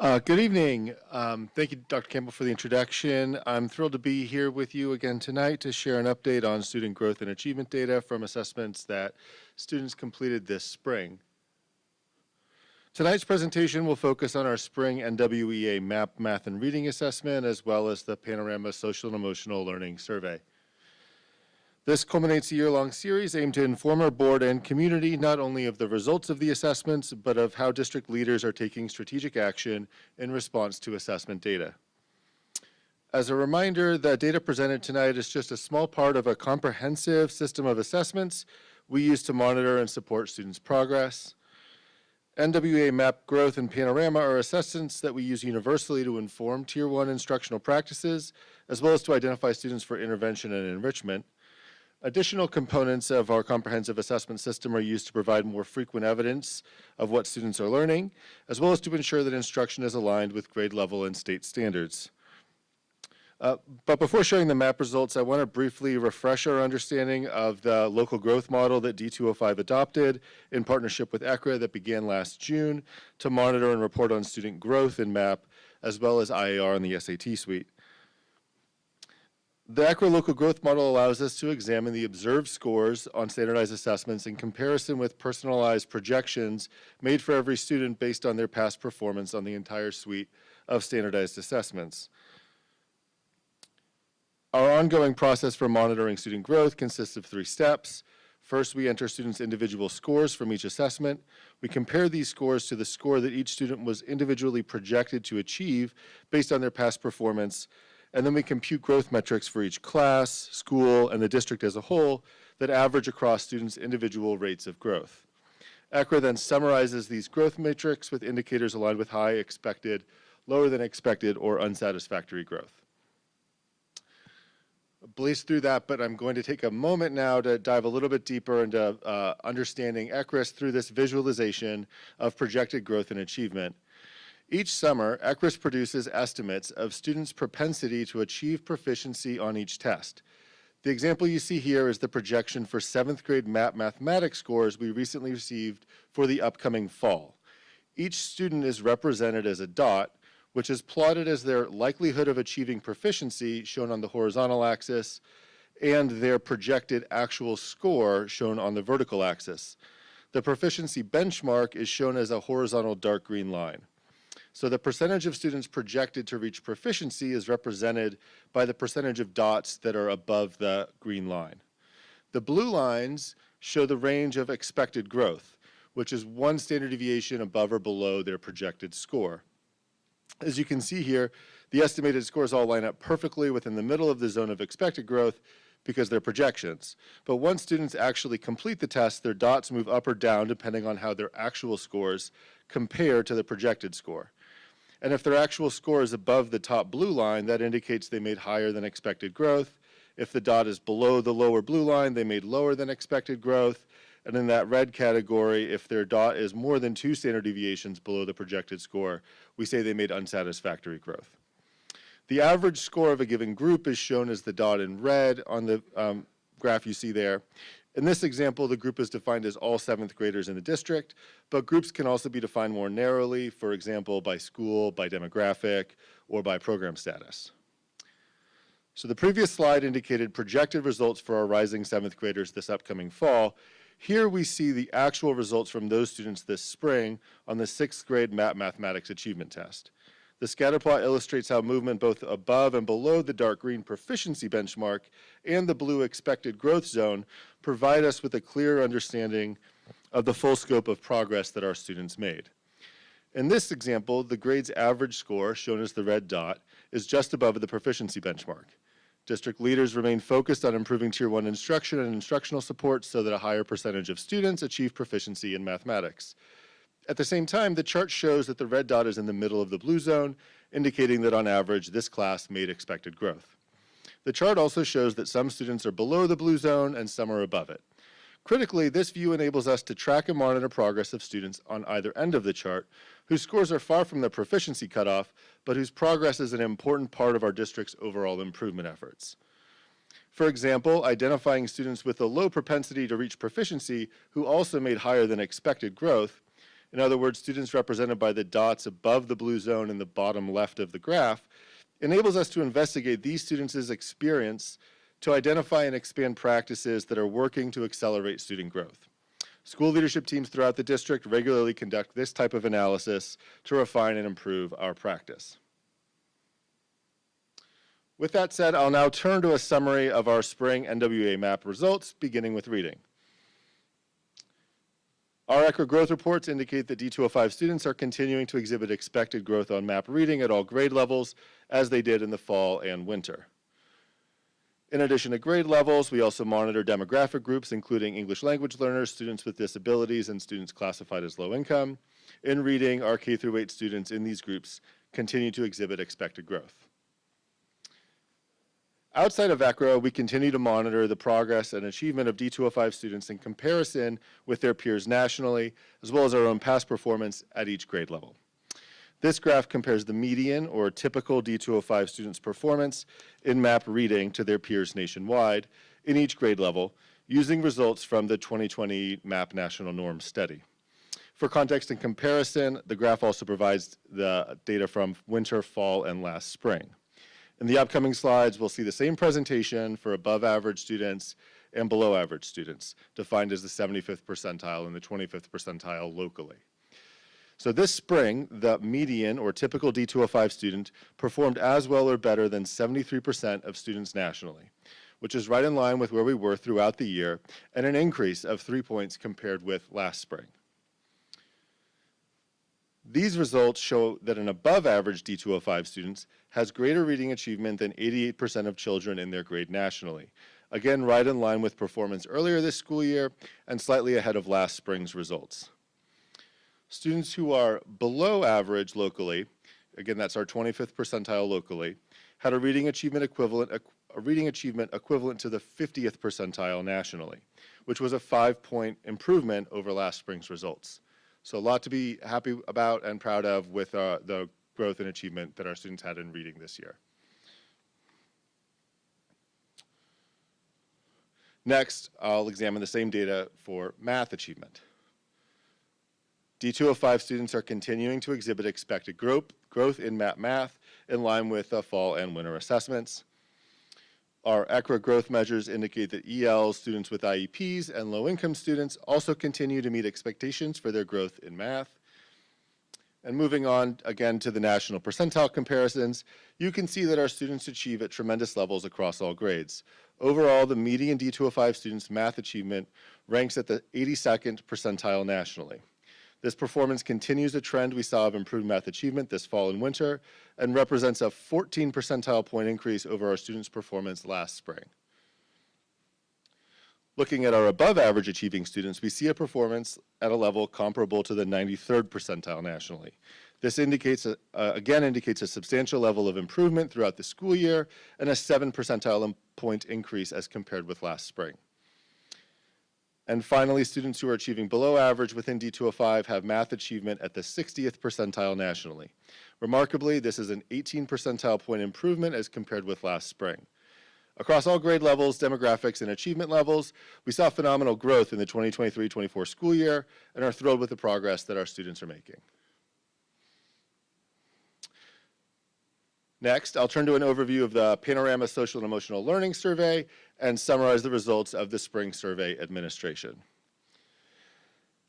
Good evening. Thank you, Dr. Campbell, for the introduction. I'm thrilled to be here with you again tonight to share an update on student growth and achievement data from assessments that students completed this spring. Tonight's presentation will focus on our spring NWEA MAP Math and Reading Assessment, as well as the Panorama Social and Emotional Learning Survey. This culminates a year-long series aimed to inform our board and community not only of the results of the assessments, but of how district leaders are taking strategic action in response to assessment data. As a reminder, the data presented tonight is just a small part of a comprehensive system of assessments we use to monitor and support students' progress. NWA MAP Growth and Panorama are assessments that we use universally to inform Tier 1 instructional practices, as well as to identify students for intervention and enrichment. Additional components of our comprehensive assessment system are used to provide more frequent evidence of what students are learning, as well as to ensure that instruction is aligned with grade level and state standards. But before sharing the MAP results, I want to briefly refresh our understanding of the local growth model that D205 adopted in partnership with ECRA that began last June to monitor and report on student growth in MAP, as well as IAR in the SAT suite. The ECRA local growth model allows us to examine the observed scores on standardized assessments in comparison with personalized projections made for every student based on their past performance on the entire suite of standardized assessments. Our ongoing process for monitoring student growth consists of 3 steps. First, we enter students' individual scores from each assessment. We compare these scores to the score that each student was individually projected to achieve based on their past performance, and then we compute growth metrics for each class, school, and the district as a whole that average across students' individual rates of growth. ECRA then summarizes these growth metrics with indicators aligned with high expected, lower than expected, or unsatisfactory growth. Blazed through that, but I'm going to take a moment now to dive a little bit deeper into understanding ECRIS through this visualization of projected growth and achievement. Each summer, ECRIS produces estimates of students' propensity to achieve proficiency on each test. The example you see here is the projection for 7th grade mathematics scores we recently received for the upcoming fall. Each student is represented as a dot, which is plotted as their likelihood of achieving proficiency, shown on the horizontal axis, and their projected actual score, shown on the vertical axis. The proficiency benchmark is shown as a horizontal dark green line. So the percentage of students projected to reach proficiency is represented by the percentage of dots that are above the green line. The blue lines show the range of expected growth, which is 1 standard deviation above or below their projected score. As you can see here, the estimated scores all line up perfectly within the middle of the zone of expected growth because they're projections. But once students actually complete the test, their dots move up or down depending on how their actual scores compare to the projected score. And if their actual score is above the top blue line, that indicates they made higher than expected growth. If the dot is below the lower blue line, they made lower than expected growth. And in that red category, if their dot is more than 2 standard deviations below the projected score, we say they made unsatisfactory growth. The average score of a given group is shown as the dot in red on the graph you see there. In this example, the group is defined as all 7th graders in the district, but groups can also be defined more narrowly, for example, by school, by demographic, or by program status. So the previous slide indicated projected results for our rising 7th graders this upcoming fall. Here we see the actual results from those students this spring on the 6th grade mathematics achievement test. The scatter plot illustrates how movement both above and below the dark green proficiency benchmark and the blue expected growth zone provide us with a clear understanding of the full scope of progress that our students made. In this example, the grade's average score, shown as the red dot, is just above the proficiency benchmark. District leaders remain focused on improving Tier 1 instruction and instructional support so that a higher percentage of students achieve proficiency in mathematics. At the same time, the chart shows that the red dot is in the middle of the blue zone, indicating that on average, this class made expected growth. The chart also shows that some students are below the blue zone and some are above it. Critically, this view enables us to track and monitor progress of students on either end of the chart, whose scores are far from the proficiency cutoff, but whose progress is an important part of our district's overall improvement efforts. For example, identifying students with a low propensity to reach proficiency who also made higher than expected growth, in other words, students represented by the dots above the blue zone in the bottom left of the graph, enables us to investigate these students' experience to identify and expand practices that are working to accelerate student growth. School leadership teams throughout the district regularly conduct this type of analysis to refine and improve our practice. With that said, I'll now turn to a summary of our spring NWA MAP results, beginning with reading. Our ECRA growth reports indicate that D205 students are continuing to exhibit expected growth on MAP reading at all grade levels, as they did in the fall and winter. In addition to grade levels, we also monitor demographic groups, including English language learners, students with disabilities, and students classified as low income. In reading, our K-8 students in these groups continue to exhibit expected growth. Outside of ECRA, we continue to monitor the progress and achievement of D205 students in comparison with their peers nationally, as well as our own past performance at each grade level. This graph compares the median or typical D205 students' performance in MAP reading to their peers nationwide in each grade level, using results from the 2020 MAP National Norm Study. For context and comparison, the graph also provides the data from winter, fall, and last spring. In the upcoming slides, we'll see the same presentation for above average students and below average students, defined as the 75th percentile and the 25th percentile locally. So this spring, the median or typical D205 student performed as well or better than 73% of students nationally, which is right in line with where we were throughout the year and an increase of 3 points compared with last spring. These results show that an above average D205 student has greater reading achievement than 88% of children in their grade nationally. Again, right in line with performance earlier this school year and slightly ahead of last spring's results. Students who are below average locally, again, that's our 25th percentile locally, had a reading achievement equivalent to the 50th percentile nationally, which was a 5-point improvement over last spring's results. So a lot to be happy about and proud of with the growth and achievement that our students had in reading this year. Next, I'll examine the same data for math achievement. D205 students are continuing to exhibit expected growth in math in line with fall and winter assessments. Our ECRA growth measures indicate that EL students with IEPs and low-income students also continue to meet expectations for their growth in math. And moving on again to the national percentile comparisons, you can see that our students achieve at tremendous levels across all grades. Overall, the median D205 students' math achievement ranks at the 82nd percentile nationally. This performance continues a trend we saw of improved math achievement this fall and winter and represents a 14 percentile point increase over our students' performance last spring. Looking at our above average achieving students, we see a performance at a level comparable to the 93rd percentile nationally. This again indicates a substantial level of improvement throughout the school year and a 7 percentile point increase as compared with last spring. And finally, students who are achieving below average within D205 have math achievement at the 60th percentile nationally. Remarkably, this is an 18 percentile point improvement as compared with last spring. Across all grade levels, demographics, and achievement levels, we saw phenomenal growth in the 2023-24 school year and are thrilled with the progress that our students are making. Next, I'll turn to an overview of the Panorama Social and Emotional Learning Survey and summarize the results of the spring survey administration.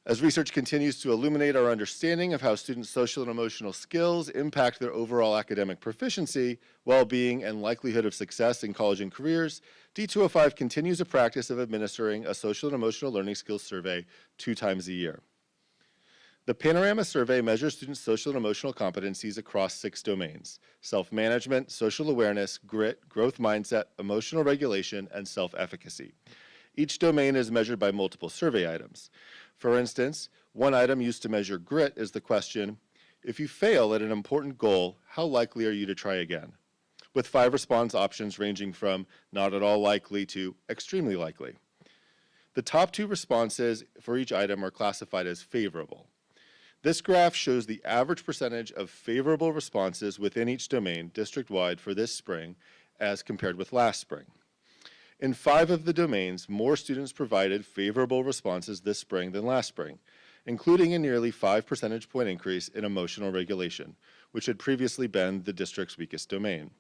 As research continues to illuminate our understanding of how students' social and emotional skills impact their overall academic proficiency, well-being, and likelihood of success in college and careers, D205 continues a practice of administering a social and emotional learning skills survey 2 times a year. The Panorama Survey measures students' social and emotional competencies across 6 domains: self-management, social awareness, grit, growth mindset, emotional regulation, and self-efficacy. Each domain is measured by multiple survey items. For instance, one item used to measure grit is the question, if you fail at an important goal, how likely are you to try again? With 5 response options ranging from not at all likely to extremely likely. The top 2 responses for each item are classified as favorable. This graph shows the average percentage of favorable responses within each domain district-wide for this spring as compared with last spring. In 5 of the domains, more students provided favorable responses this spring than last spring, including a nearly 5 percentage point increase in emotional regulation, which had previously been the district's weakest domain.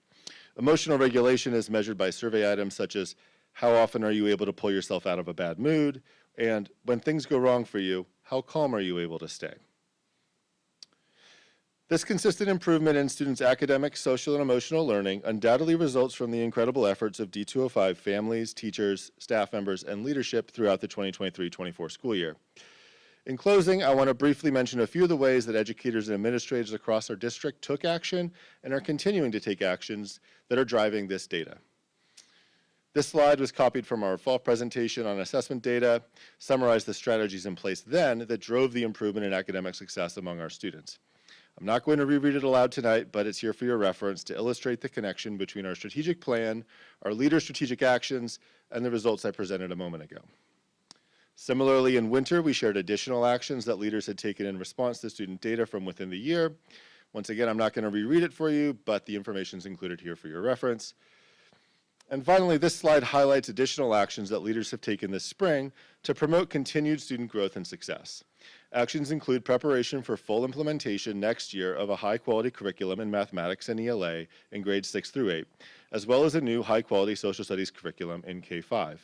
Emotional regulation is measured by survey items such as how often are you able to pull yourself out of a bad mood, and when things go wrong for you, how calm are you able to stay? This consistent improvement in students' academic, social, and emotional learning undoubtedly results from the incredible efforts of D205 families, teachers, staff members, and leadership throughout the 2023-24 school year. In closing, I want to briefly mention a few of the ways that educators and administrators across our district took action and are continuing to take actions that are driving this data. This slide was copied from our fall presentation on assessment data, summarized the strategies in place then that drove the improvement in academic success among our students. I'm not going to reread it aloud tonight, but it's here for your reference to illustrate the connection between our strategic plan, our leaders' strategic actions, and the results I presented a moment ago. Similarly, in winter, we shared additional actions that leaders had taken in response to student data from within the year. Once again, I'm not going to reread it for you, but the information is included here for your reference. And finally, this slide highlights additional actions that leaders have taken this spring to promote continued student growth and success. Actions include preparation for full implementation next year of a high-quality curriculum in mathematics and ELA in grades 6 through 8, as well as a new high-quality social studies curriculum in K-5.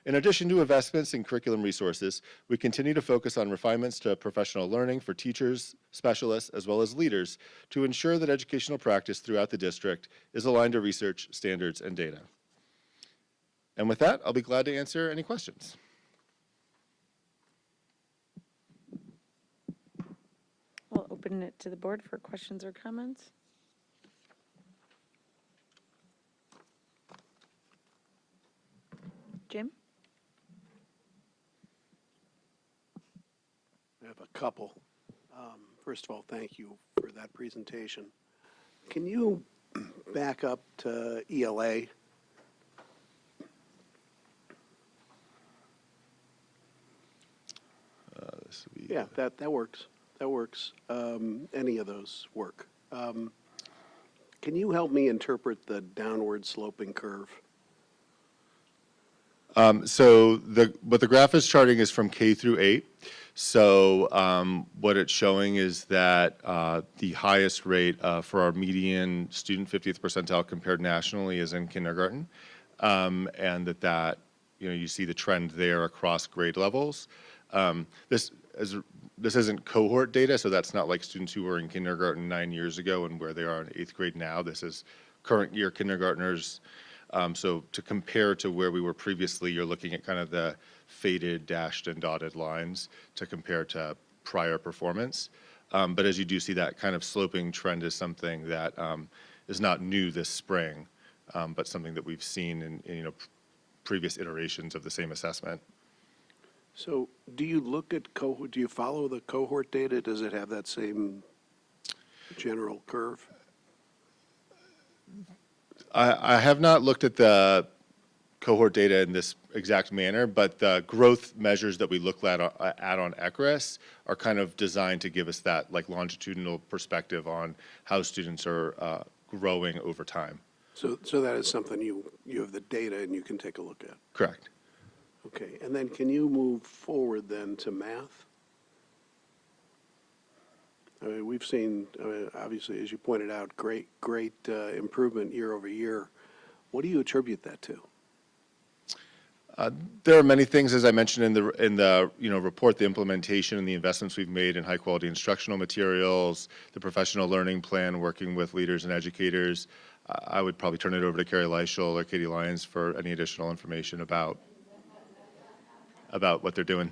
In addition to investments in curriculum resources, we continue to focus on refinements to professional learning for teachers, specialists, as well as leaders to ensure that educational practice throughout the district is aligned to research, standards, and data. And with that, I'll be glad to answer any questions. We'll open it to the board for questions or comments. Jim? I have a couple. First of all, thank you for that presentation. Can you back up to ELA? Yeah, that works. That works. Any of those work. Can you help me interpret the downward sloping curve? So what the graph is charting is from K through 8. So what it's showing is that the highest rate for our median student 50th percentile compared nationally is in kindergarten, and that you see the trend there across grade levels. This isn't cohort data, so that's not like students who were in kindergarten 9 years ago and where they are in 8th grade now. This is current year kindergartners. So to compare to where we were previously, you're looking at kind of the faded, dashed, and dotted lines to compare to prior performance. But as you do see, that kind of sloping trend is something that is not new this spring, but something that we've seen in previous iterations of the same assessment. So do you look at cohort, do you follow the cohort data? Does it have that same general curve? I have not looked at the cohort data in this exact manner, but the growth measures that we look at on ECRIS are kind of designed to give us that like longitudinal perspective on how students are growing over time. So that is something you have the data and you can take a look at? Correct. Okay, and then can you move forward then to math? I mean, we've seen, obviously, as you pointed out, great improvement year over year. What do you attribute that to? There are many things, as I mentioned in the report, the implementation and the investments we've made in high quality instructional materials, the professional learning plan, working with leaders and educators. I would probably turn it over to Carrie Leischel or Katie Lyons for any additional information about what they're doing.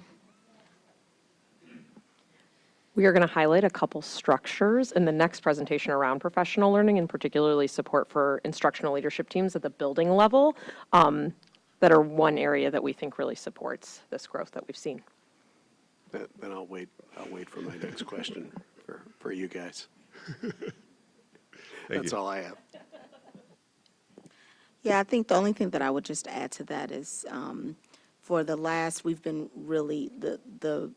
We are going to highlight a couple structures in the next presentation around professional learning, and particularly support for instructional leadership teams at the building level, that are one area that we think really supports this growth that we've seen. Then I'll wait for my next question for you guys. That's all I have. Yeah, I think the only thing that I would just add to that is for the last, we've been really, the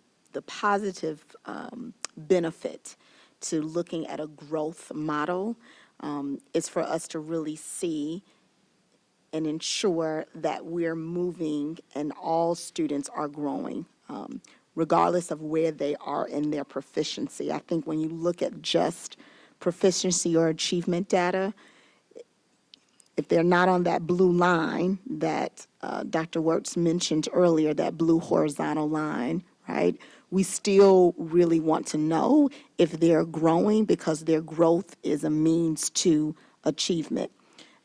positive benefit to looking at a growth model is for us to really see and ensure that we're moving and all students are growing, regardless of where they are in their proficiency. I think when you look at just proficiency or achievement data, if they're not on that blue line that Dr. Wirtz mentioned earlier, that blue horizontal line, right? we still really want to know if they're growing, because their growth is a means to achievement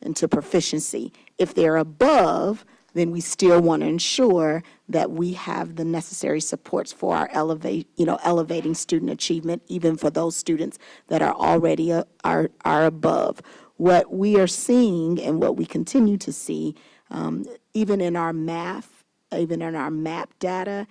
and to proficiency. If they're above, then we still want to ensure that we have the necessary supports for our elevating student achievement, even for those students that are already are above. What we are seeing and what we continue to see, even in our math, even in our MAP data,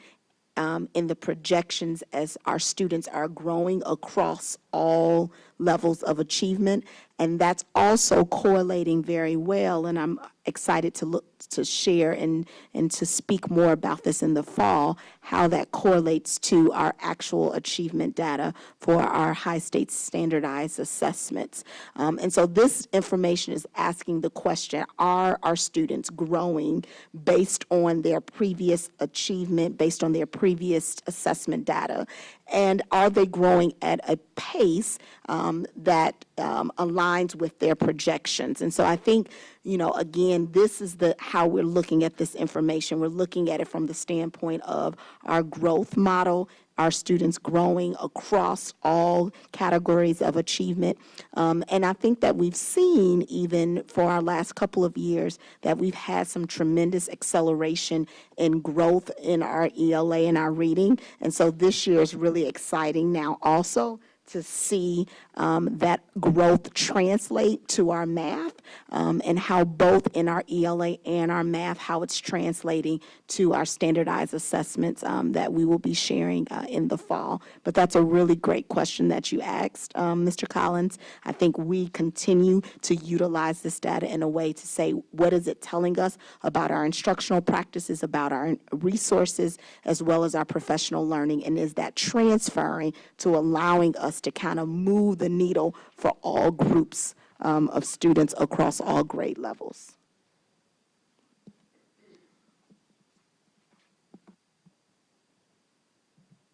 in the projections as our students are growing across all levels of achievement, and that's also correlating very well, and I'm excited to share and to speak more about this in the fall, how that correlates to our actual achievement data for our high stakes standardized assessments. And so this information is asking the question, are our students growing based on their previous achievement, based on their previous assessment data? And are they growing at a pace that aligns with their projections? And so I think, again, this is how we're looking at this information. We're looking at it from the standpoint of our growth model, our students growing across all categories of achievement. And I think that we've seen, even for our last couple of years, that we've had some tremendous acceleration in growth in our ELA and our reading. And so this year is really exciting now also to see that growth translate to our math, and how both in our ELA and our math, how it's translating to our standardized assessments that we will be sharing in the fall. But that's a really great question that you asked, Mr. Collins. I think we continue to utilize this data in a way to say, what is it telling us about our instructional practices, about our resources, as well as our professional learning, and is that transferring to allowing us to kind of move the needle for all groups of students across all grade levels.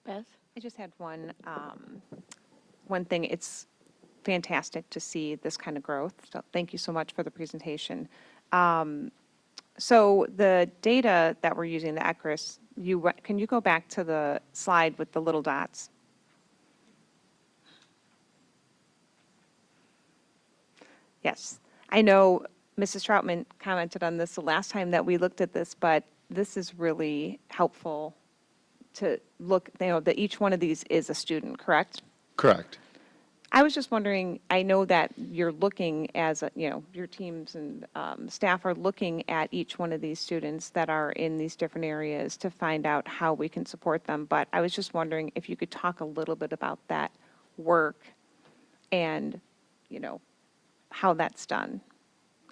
Beth? I just had one thing. It's fantastic to see this kind of growth. So thank you so much for the presentation. So the data that we're using, the ECRIS, can you go back to the slide with the little dots? Yes. I know Mrs. Troutman commented on this the last time that we looked at this, but this is really helpful to look, that each one of these is a student, correct? Correct. I was just wondering, I know that you're looking as, your teams and staff are looking at each one of these students that are in these different areas to find out how we can support them. But I was just wondering if you could talk a little bit about that work and, how that's done.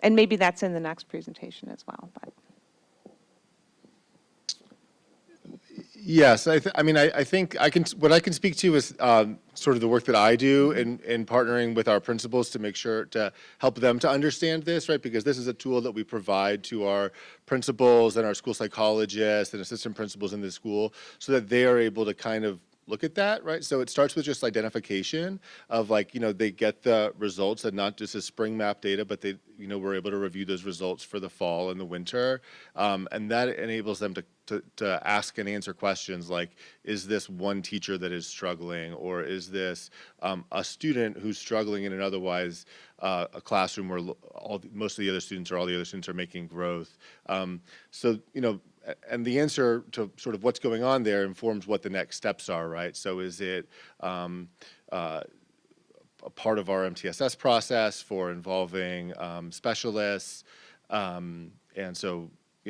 And maybe that's in the next presentation as well. But. Yes, I think what I can speak to is sort of the work that I do in partnering with our principals to make sure to help them to understand this, right? Because this is a tool that we provide to our principals and our school psychologists and assistant principals in the school so that they are able to kind of look at that, right? So it starts with just identification of they get the results, and not just as spring map data, but they, we're able to review those results for the fall and the winter. And that enables them to ask and answer questions like, is this one teacher that is struggling, or is this a student who's struggling in an otherwise a classroom where most of the other students or all the other students are making growth. And the answer to sort of what's going on there informs what the next steps are, right? So is it a part of our MTSS process for involving specialists? And so,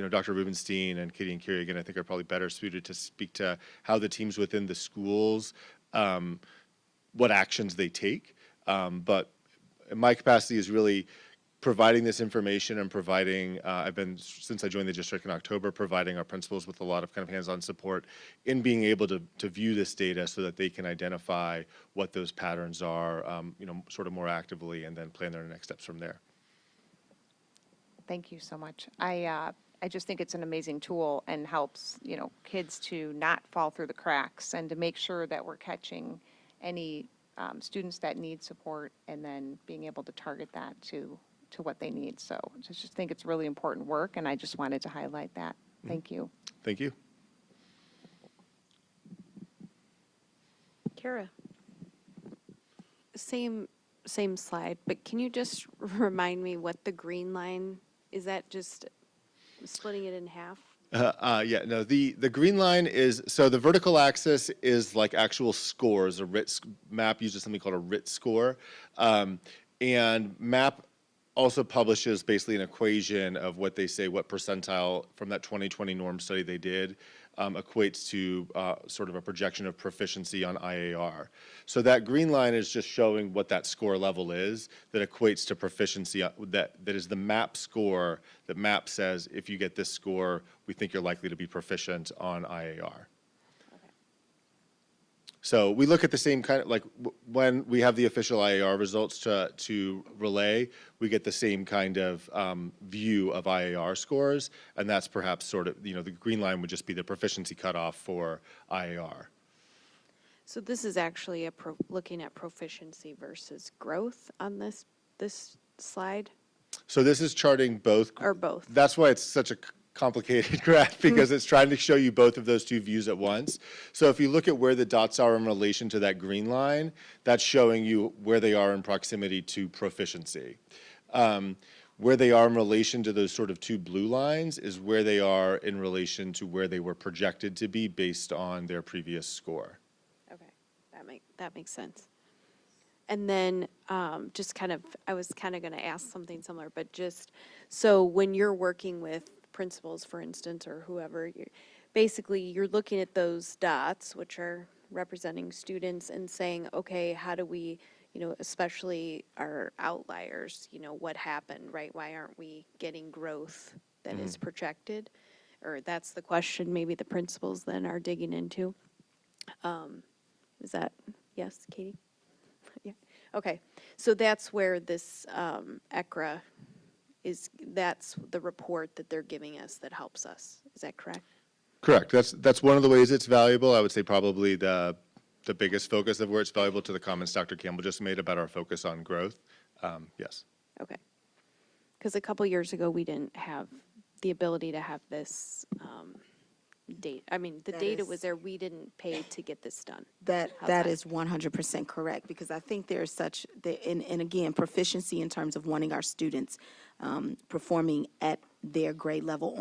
Dr. Rubenstein and Katie and Carrie, again, I think are probably better suited to speak to how the teams within the schools, what actions they take. But my capacity is really providing this information and providing, I've been, since I joined the district in October, providing our principals with a lot of kind of hands-on support in being able to view this data so that they can identify what those patterns are, sort of more actively, and then plan their next steps from there. Thank you so much. I just think it's an amazing tool and helps, kids to not fall through the cracks and to make sure that we're catching any students that need support and then being able to target that to what they need. So I just think it's really important work, and I just wanted to highlight that. Thank you. Thank you. Kara. Same slide, but can you just remind me what the green line, is that just splitting it in half? Yeah, no, the green line is, so the vertical axis is like actual scores. A RIT map uses something called a RIT score. And MAP also publishes basically an equation of what they say, what percentile from that 2020 norm study they did equates to sort of a projection of proficiency on IAR. So that green line is just showing what that score level is that equates to proficiency, that is the MAP score that MAP says, if you get this score, we think you're likely to be proficient on IAR. So we look at the same kind of, like when we have the official IAR results to relay, we get the same kind of view of IAR scores, and that's perhaps sort of, the green line would just be the proficiency cutoff for IAR. So this is actually looking at proficiency versus growth on this slide? So this is charting both. Or both. That's why it's such a complicated graph, because it's trying to show you both of those two views at once. So if you look at where the dots are in relation to that green line, that's showing you where they are in proximity to proficiency. Where they are in relation to those sort of two blue lines is where they are in relation to where they were projected to be based on their previous score. Okay, that makes sense. And then just kind of, I was kind of going to ask something similar, but just, so when you're working with principals, for instance, or whoever, basically you're looking at those dots, which are representing students, and saying, okay, how do we, especially our outliers, what happened, right? Why aren't we getting growth that is projected? Or that's the question maybe the principals then are digging into. Is that, yes, Katie? Yeah. Okay, so that's where this ECRA that's the report that they're giving us that helps us. Is that correct? Correct. That's one of the ways it's valuable. I would say probably the biggest focus of where it's valuable to the comments Dr. Campbell just made about our focus on growth. Yes. Okay. Because a couple years ago, we didn't have the ability to have this date. I mean, the data was there. We didn't pay to get this done. That is 100% correct, because I think there's such, and again, proficiency in terms of wanting our students performing at their grade level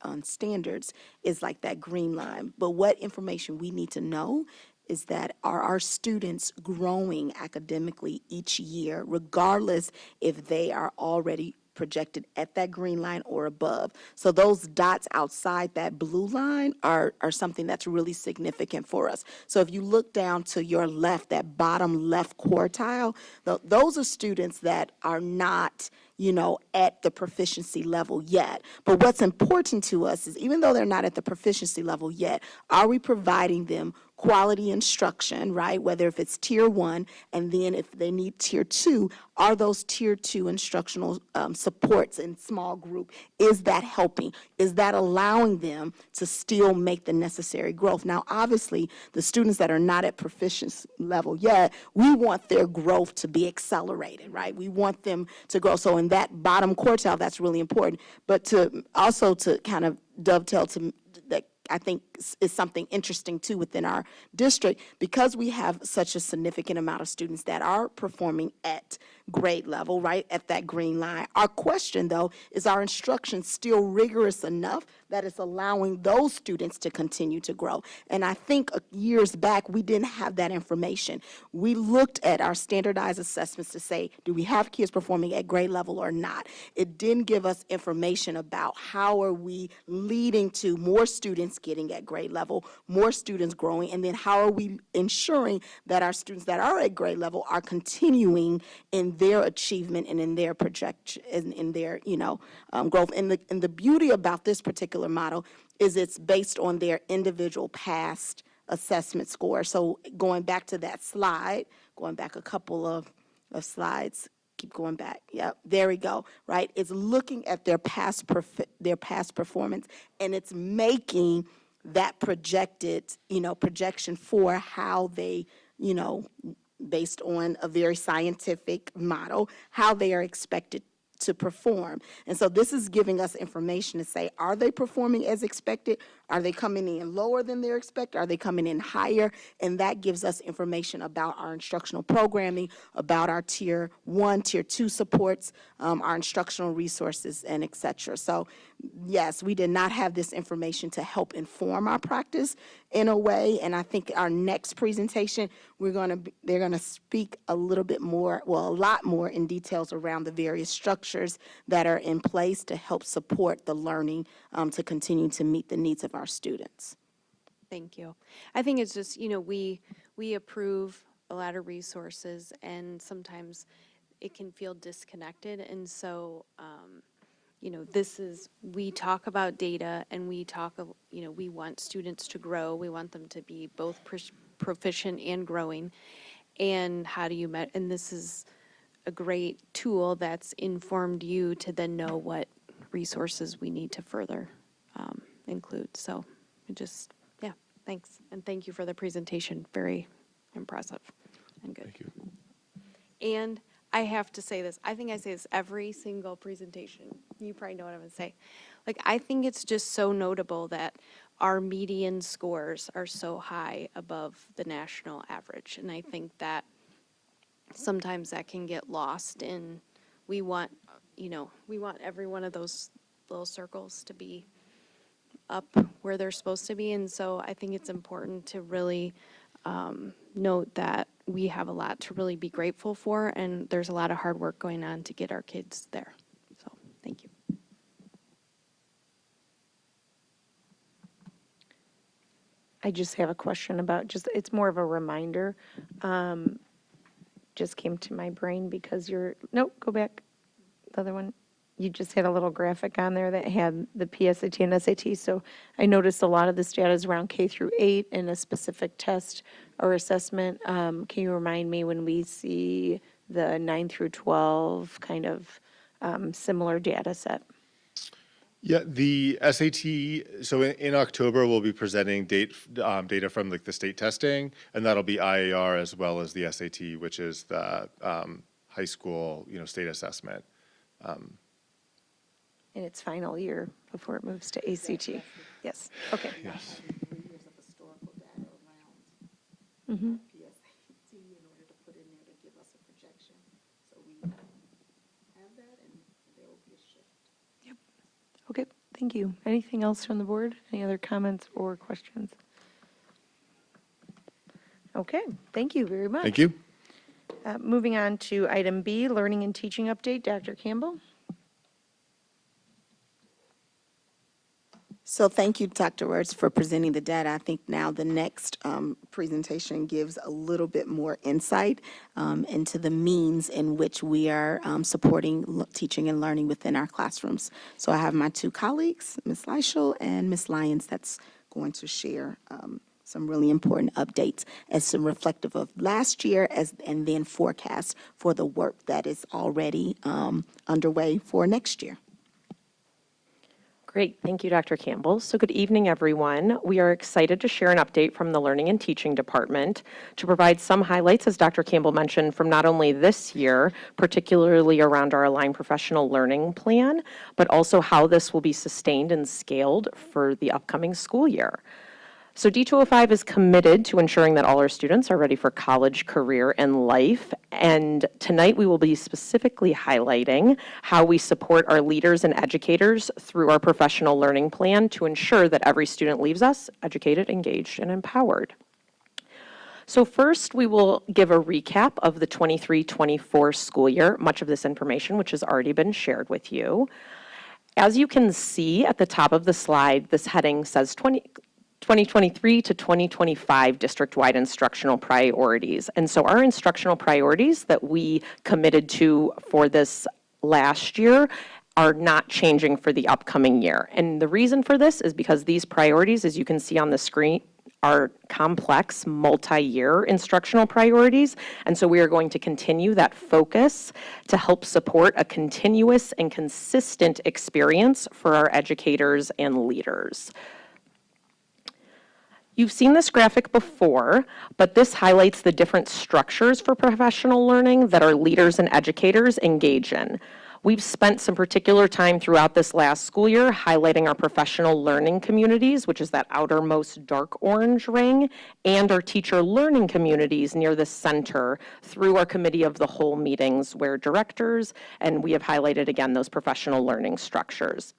on standards is like that green line. But what information we need to know is that are our students growing academically each year, regardless if they are already projected at that green line or above. So those dots outside that blue line are something that's really significant for us. So if you look down to your left, that bottom left quartile, those are students that are not, at the proficiency level yet. But what's important to us is, even though they're not at the proficiency level yet, are we providing them quality instruction, right? Whether if it's tier 1, and then if they need tier 2, are those tier 2 instructional supports in small group, is that helping? Is that allowing them to still make the necessary growth? Now, obviously, the students that are not at proficiency level yet, we want their growth to be accelerated, right? We want them to grow. So in that bottom quartile, that's really important. But to kind of dovetail to that, I think is something interesting too within our district, because we have such a significant amount of students that are performing at grade level, right, at that green line. Our question, though, is our instruction still rigorous enough that it's allowing those students to continue to grow? And I think years back, we didn't have that information. We looked at our standardized assessments to say, do we have kids performing at grade level or not? It didn't give us information about how are we leading to more students getting at grade level, more students growing, and then how are we ensuring that our students that are at grade level are continuing in their achievement and in their projection, in their growth. And the beauty about this particular model is it's based on their individual past assessment score. So going back to that slide, going back a couple of slides, keep going back. Yep, there we go. Right, it's looking at their past performance, and it's making that projected, projection for how they, based on a very scientific model, how they are expected to perform. And so this is giving us information to say, are they performing as expected? Are they coming in lower than they're expected? Are they coming in higher? And that gives us information about our instructional programming, about our Tier 1, Tier 2 supports, our instructional resources, and et cetera. So yes, we did not have this information to help inform our practice in a way. And I think our next presentation, they're gonna speak a little bit more, well, a lot more in details around the various structures that are in place to help support the learning to continue to meet the needs of our students. Thank you. I think it's just, we approve a lot of resources and sometimes it can feel disconnected. And so, we talk about data and we talk, we want students to grow. We want them to be both proficient and growing. And how do you and this is a great tool that's informed you to then know what resources we need to further include. So yeah, thanks. And thank you for the presentation. Very impressive and good. Thank you. And I have to say this, I think I say this every single presentation. You probably know what I'm gonna say. Like, I think it's just so notable that our median scores are so high above the national average. And I think that sometimes that can get lost in, we want every one of those little circles to be up where they're supposed to be. And so I think it's important to really note that we have a lot to really be grateful for, and there's a lot of hard work going on to get our kids there. So, thank you. I just have a question about it's more of a reminder. Just came to my brain because nope, go back. The other one. You just had a little graphic on there that had the PSAT and SAT. So I noticed a lot of this data is around K through 8 in a specific test or assessment. Can you remind me when we see the 9 through 12 kind of similar data set? Yeah, the SAT, so in October, we'll be presenting data from like the state testing, and that'll be IAR as well as the SAT, which is the high school, state assessment. In its final year before it moves to ACT. Yes, okay. Yes. Mm-hmm. PSAT in order to put in there to give us a projection. So we have that and there will be a shift. Yep. Okay, thank you. Anything else from the board? Any other comments or questions? Okay, thank you very much. Thank you. Moving on to item B, learning and teaching update. Dr. Campbell. So thank you, Dr. Wertz, for presenting the data. I think now the next presentation gives a little bit more insight into the means in which we are supporting teaching and learning within our classrooms. So I have my two colleagues, Ms. Leischel and Ms. Lyons, that's going to share some really important updates as some reflective of last year and then forecast for the work that is already underway for next year. Great, thank you, Dr. Campbell. So good evening, everyone. We are excited to share an update from the Learning and Teaching Department to provide some highlights, as Dr. Campbell mentioned, from not only this year, particularly around our Aligned Professional Learning Plan, but also how this will be sustained and scaled for the upcoming school year. So D205 is committed to ensuring that all our students are ready for college, career, and life. And tonight we will be specifically highlighting how we support our leaders and educators through our professional learning plan to ensure that every student leaves us educated, engaged, and empowered. So first, we will give a recap of the 23-24 school year, much of this information which has already been shared with you. As you can see at the top of the slide, this heading says 2023 to 2025 district-wide instructional priorities. And so our instructional priorities that we committed to for this last year are not changing for the upcoming year. And the reason for this is because these priorities, as you can see on the screen, are complex, multi-year instructional priorities. And so we are going to continue that focus to help support a continuous and consistent experience for our educators and leaders. You've seen this graphic before, but this highlights the different structures for professional learning that our leaders and educators engage in. We've spent some particular time throughout this last school year highlighting our professional learning communities, which is that outermost dark orange ring, and our teacher learning communities near the center through our committee of the whole meetings where directors, and we have highlighted again those professional learning structures.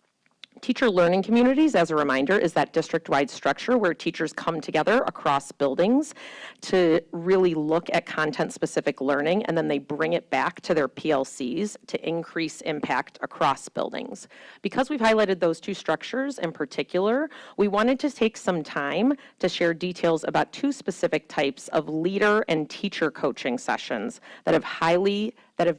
Teacher learning communities, as a reminder, is that district-wide structure where teachers come together across buildings to really look at content-specific learning, and then they bring it back to their PLCs to increase impact across buildings. Because we've highlighted those two structures in particular, we wanted to take some time to share details about two specific types of leader and teacher coaching sessions that have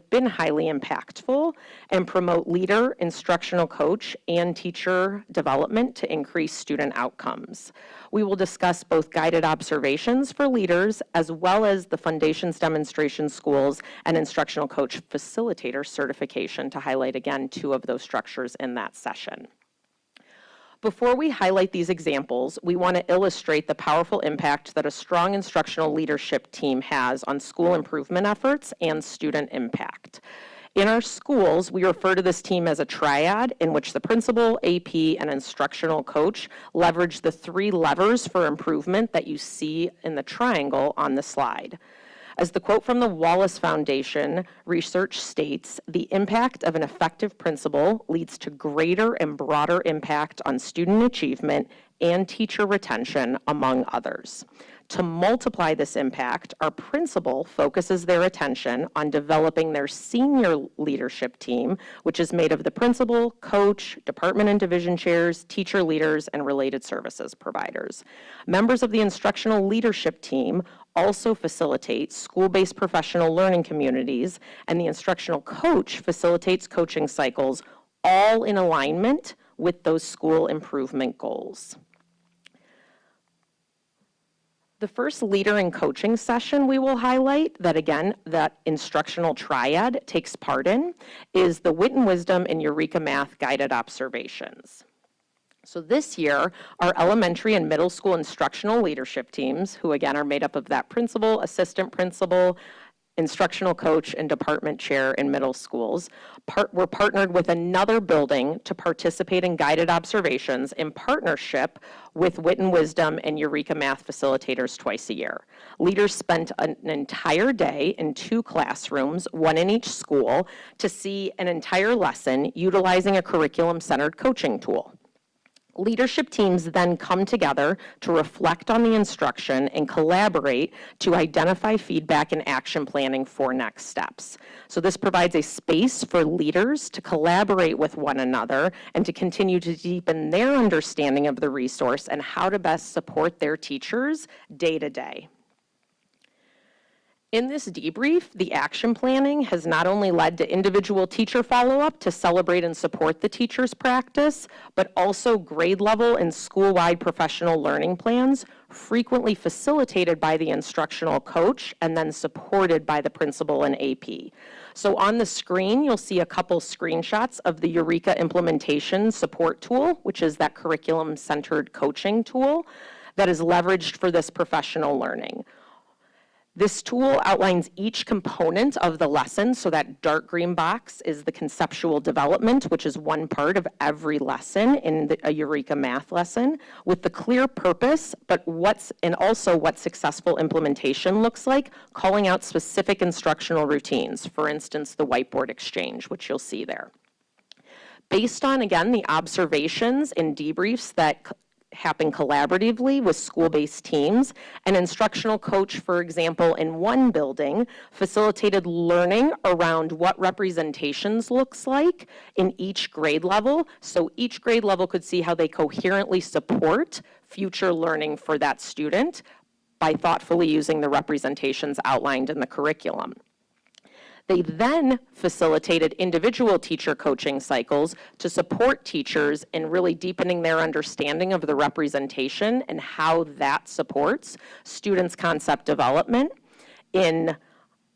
been highly impactful and promote leader, instructional coach, and teacher development to increase student outcomes. We will discuss both guided observations for leaders as well as the Foundations Demonstration Schools and Instructional Coach Facilitator certification to highlight again two of those structures in that session. Before we highlight these examples, we want to illustrate the powerful impact that a strong instructional leadership team has on school improvement efforts and student impact. In our schools, we refer to this team as a triad in which the principal, AP, and instructional coach leverage the three levers for improvement that you see in the triangle on the slide. As the quote from the Wallace Foundation research states, the impact of an effective principal leads to greater and broader impact on student achievement and teacher retention, among others. To multiply this impact, our principal focuses their attention on developing their senior leadership team, which is made of the principal, coach, department and division chairs, teacher leaders, and related services providers. Members of the instructional leadership team also facilitate school-based professional learning communities, and the instructional coach facilitates coaching cycles, all in alignment with those school improvement goals. The first leader and coaching session we will highlight that, again, that instructional triad takes part in is the Wit and Wisdom and Eureka Math guided observations. So this year, our elementary and middle school instructional leadership teams, who again are made up of that principal, assistant principal, instructional coach, and department chair in middle schools, were partnered with another building to participate in guided observations in partnership with Wit and Wisdom and Eureka Math facilitators twice a year. Leaders spent an entire day in two classrooms, one in each school, to see an entire lesson utilizing a curriculum-centered coaching tool. Leadership teams then come together to reflect on the instruction and collaborate to identify feedback and action planning for next steps. So this provides a space for leaders to collaborate with one another and to continue to deepen their understanding of the resource and how to best support their teachers day to day. In this debrief, the action planning has not only led to individual teacher follow-up to celebrate and support the teacher's practice, but also grade level and school-wide professional learning plans, frequently facilitated by the instructional coach and then supported by the principal and AP. So on the screen, you'll see a couple screenshots of the Eureka Implementation Support Tool, which is that curriculum-centered coaching tool that is leveraged for this professional learning. This tool outlines each component of the lesson, so that dark green box is the conceptual development, which is one part of every lesson in a Eureka Math lesson, with the clear purpose, and also what successful implementation looks like, calling out specific instructional routines, for instance, the whiteboard exchange, which you'll see there. Based on, again, the observations and debriefs that happen collaboratively with school-based teams. An instructional coach, for example, in one building facilitated learning around what representations looks like in each grade level, so each grade level could see how they coherently support future learning for that student by thoughtfully using the representations outlined in the curriculum. They then facilitated individual teacher coaching cycles to support teachers in really deepening their understanding of the representation and how that supports students' concept development in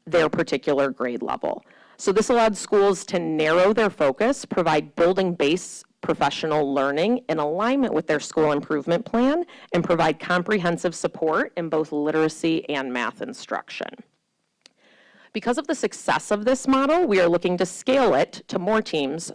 their particular grade level. So this allowed schools to narrow their focus, provide building-based professional learning in alignment with their school improvement plan, and provide comprehensive support in both literacy and math instruction. Because of the success of this model, we are looking to scale it to more teams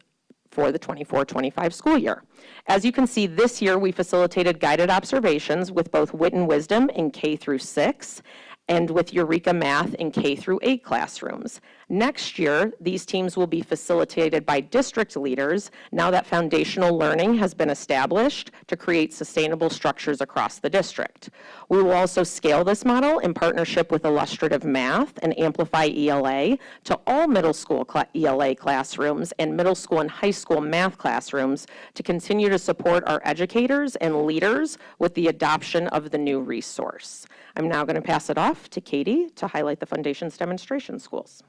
for the 24-25 school year. As you can see, this year we facilitated guided observations with both Wit and Wisdom in K through 6 and with Eureka Math in K through 8 classrooms. Next year, these teams will be facilitated by district leaders now that foundational learning has been established to create sustainable structures across the district. We will also scale this model in partnership with Illustrative Math and Amplify ELA to all middle school ELA classrooms and middle school and high school math classrooms to continue to support our educators and leaders with the adoption of the new resource. I'm now going to pass it off to Katie to highlight the Foundation's demonstration schools.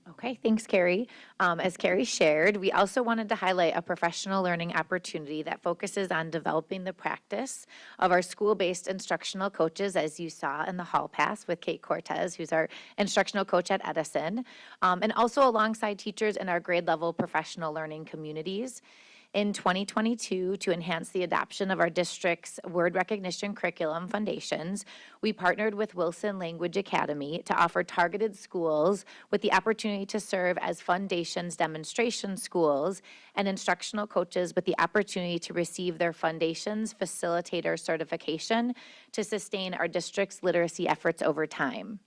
Okay, thanks, Carrie. As Carrie shared, we also wanted to highlight a professional learning opportunity that focuses on developing the practice of our school-based instructional coaches, as you saw in the hall pass with Kate Cortez, who's our instructional coach at Edison, and also alongside teachers in our grade level professional learning communities. In 2022, to enhance the adoption of our district's word recognition curriculum foundations, we partnered with Wilson Language Academy to offer targeted schools with the opportunity to serve as foundations demonstration schools and instructional coaches with the opportunity to receive their foundations facilitator certification to sustain our district's literacy efforts over time.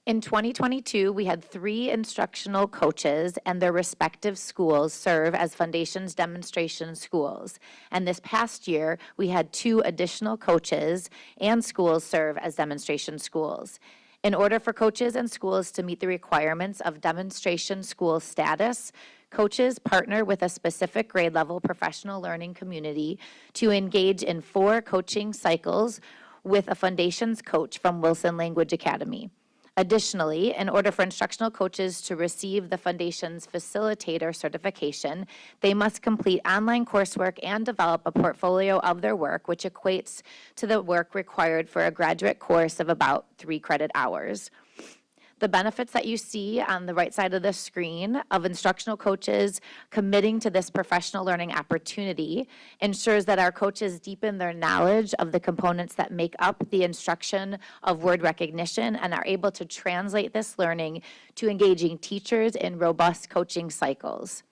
In 2022, we had 3 instructional coaches and their respective schools serve as Foundations demonstration schools. And this past year, we had 2 additional coaches and schools serve as demonstration schools. In order for coaches and schools to meet the requirements of demonstration school status, coaches partner with a specific grade level professional learning community to engage in 4 coaching cycles with a Foundations coach from Wilson Language Academy. Additionally, in order for instructional coaches to receive the Foundations Facilitator certification, they must complete online coursework and develop a portfolio of their work, which equates to the work required for a graduate course of about 3 credit hours. The benefits that you see on the right side of the screen of instructional coaches committing to this professional learning opportunity ensures that our coaches deepen their knowledge of the components that make up the instruction of word recognition and are able to translate this learning to engaging teachers in robust coaching cycles.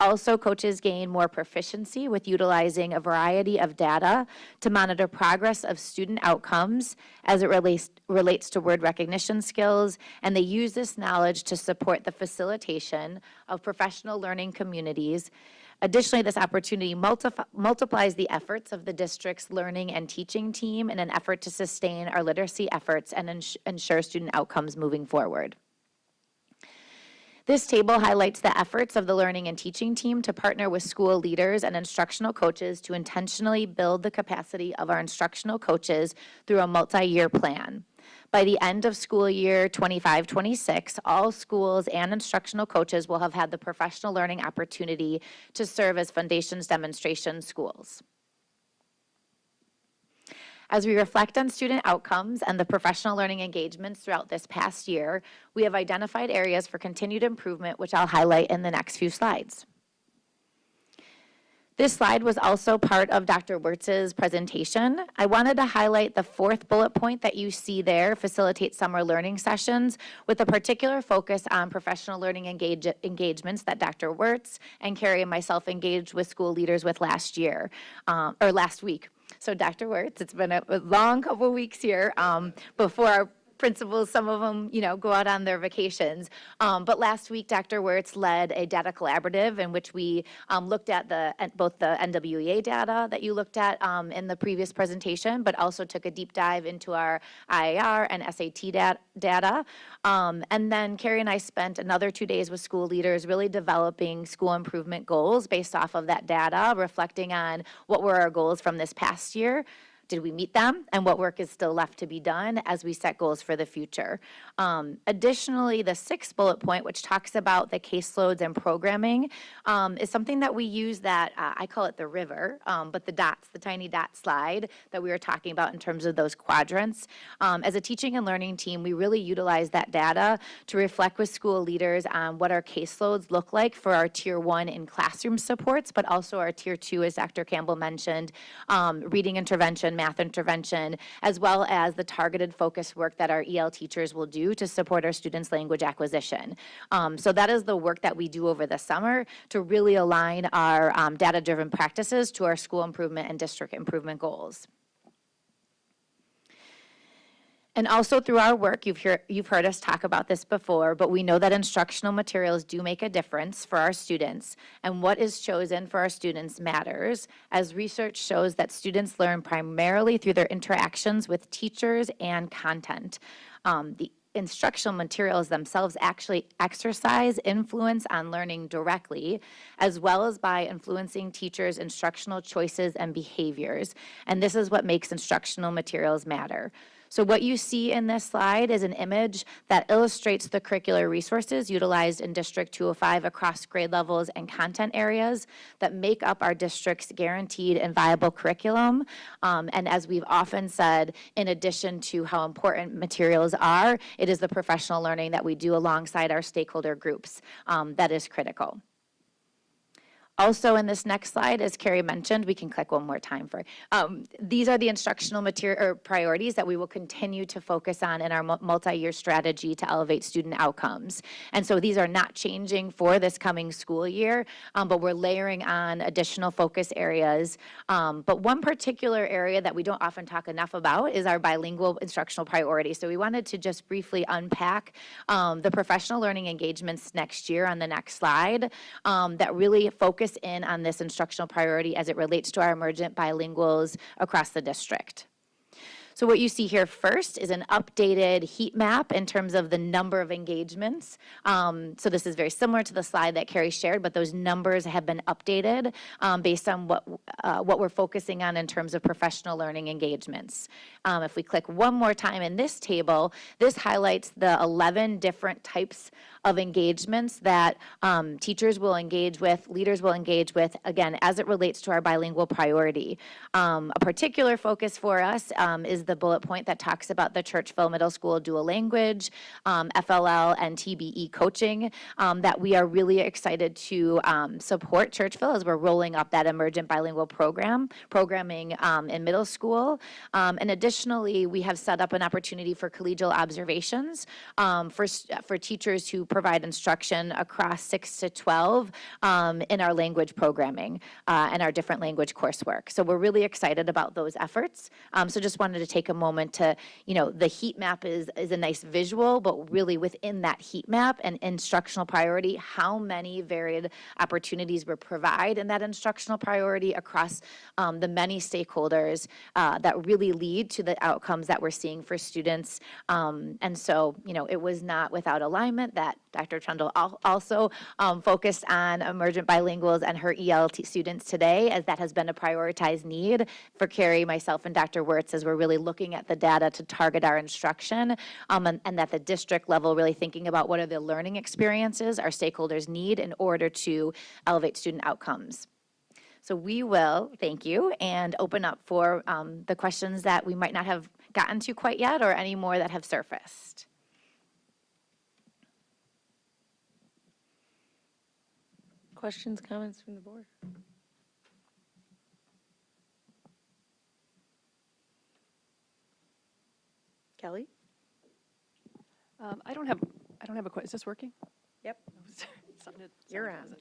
Also, coaches gain more proficiency with utilizing a variety of data to monitor progress of student outcomes as it relates to word recognition skills, and they use this knowledge to support the facilitation of professional learning communities. Additionally, this opportunity multiplies the efforts of the district's learning and teaching team in an effort to sustain our literacy efforts and ensure student outcomes moving forward. This table highlights the efforts of the learning and teaching team to partner with school leaders and instructional coaches to intentionally build the capacity of our instructional coaches through a multi-year plan. By the end of school year 25-26, all schools and instructional coaches will have had the professional learning opportunity to serve as Foundations demonstration schools. As we reflect on student outcomes and the professional learning engagements throughout this past year, we have identified areas for continued improvement, which I'll highlight in the next few slides. This slide was also part of Dr. Wirtz's presentation. I wanted to highlight the 4th bullet point that you see there, facilitate summer learning sessions, with a particular focus on professional learning engagements that Dr. Wirtz and Carrie and myself engaged with school leaders with last week. So Dr. Wirtz, it's been a long couple of weeks here before our principals, some of them, go out on their vacations. But last week, Dr. Wirtz led a data collaborative in which we looked at both the NWEA data that you looked at in the previous presentation, but also took a deep dive into our IAR and SAT data. And then Carrie and I spent another 2 days with school leaders really developing school improvement goals based off of that data, reflecting on what were our goals from this past year. Did we meet them? And what work is still left to be done as we set goals for the future? Additionally, the 6th bullet point, which talks about the caseloads and programming, is something that we use that, I call it the river, but the dots, the tiny dot slide that we were talking about in terms of those quadrants. As a teaching and learning team, we really utilize that data to reflect with school leaders on what our caseloads look like for our Tier 1 in classroom supports, but also our Tier 2, as Dr. Campbell mentioned, reading intervention, math intervention, as well as the targeted focus work that our EL teachers will do to support our students' language acquisition. So that is the work that we do over the summer to really align our data-driven practices to our school improvement and district improvement goals. And also through our work, you've heard us talk about this before, but we know that instructional materials do make a difference for our students, and what is chosen for our students matters, as research shows that students learn primarily through their interactions with teachers and content. The instructional materials themselves actually exercise influence on learning directly, as well as by influencing teachers' instructional choices and behaviors. And this is what makes instructional materials matter. So what you see in this slide is an image that illustrates the curricular resources utilized in District 205 across grade levels and content areas that make up our district's guaranteed and viable curriculum. And as we've often said, in addition to how important materials are, it is the professional learning that we do alongside our stakeholder groups that is critical. Also in this next slide, as Carrie mentioned, we can click one more time for, these are the instructional material or priorities that we will continue to focus on in our multi-year strategy to elevate student outcomes. And so these are not changing for this coming school year, but we're layering on additional focus areas. But one particular area that we don't often talk enough about is our bilingual instructional priority. So we wanted to just briefly unpack the professional learning engagements next year on the next slide that really focus in on this instructional priority as it relates to our emergent bilinguals across the district. So what you see here first is an updated heat map in terms of the number of engagements. So this is very similar to the slide that Carrie shared, but those numbers have been updated based on what we're focusing on in terms of professional learning engagements. If we click one more time in this table, this highlights the 11 different types of engagements that teachers will engage with, leaders will engage with, again, as it relates to our bilingual priority. A particular focus for us is the bullet point that talks about the Churchville Middle School dual language, FLL, and TBE coaching that we are really excited to support Churchville as we're rolling up that emergent bilingual programming in middle school. And additionally, we have set up an opportunity for collegial observations for teachers who provide instruction across 6 to 12 in our language programming and our different language coursework. So we're really excited about those efforts. So just wanted to take a moment to, the heat map is a nice visual, but really within that heat map and instructional priority, how many varied opportunities we provide in that instructional priority across the many stakeholders that really lead to the outcomes that we're seeing for students. And so, it was not without alignment that Dr. Trundle also focused on emergent bilinguals and her ELT students today, as that has been a prioritized need for Carrie, myself, and Dr. Wirtz, as we're really looking at the data to target our instruction, and at the district level, really thinking about what are the learning experiences our stakeholders need in order to elevate student outcomes. So we will, thank you, and open up for the questions that we might not have gotten to quite yet, or any more that have surfaced. Questions, comments from the board? Kelly? I don't have a question. Is this working? Yep. You're on.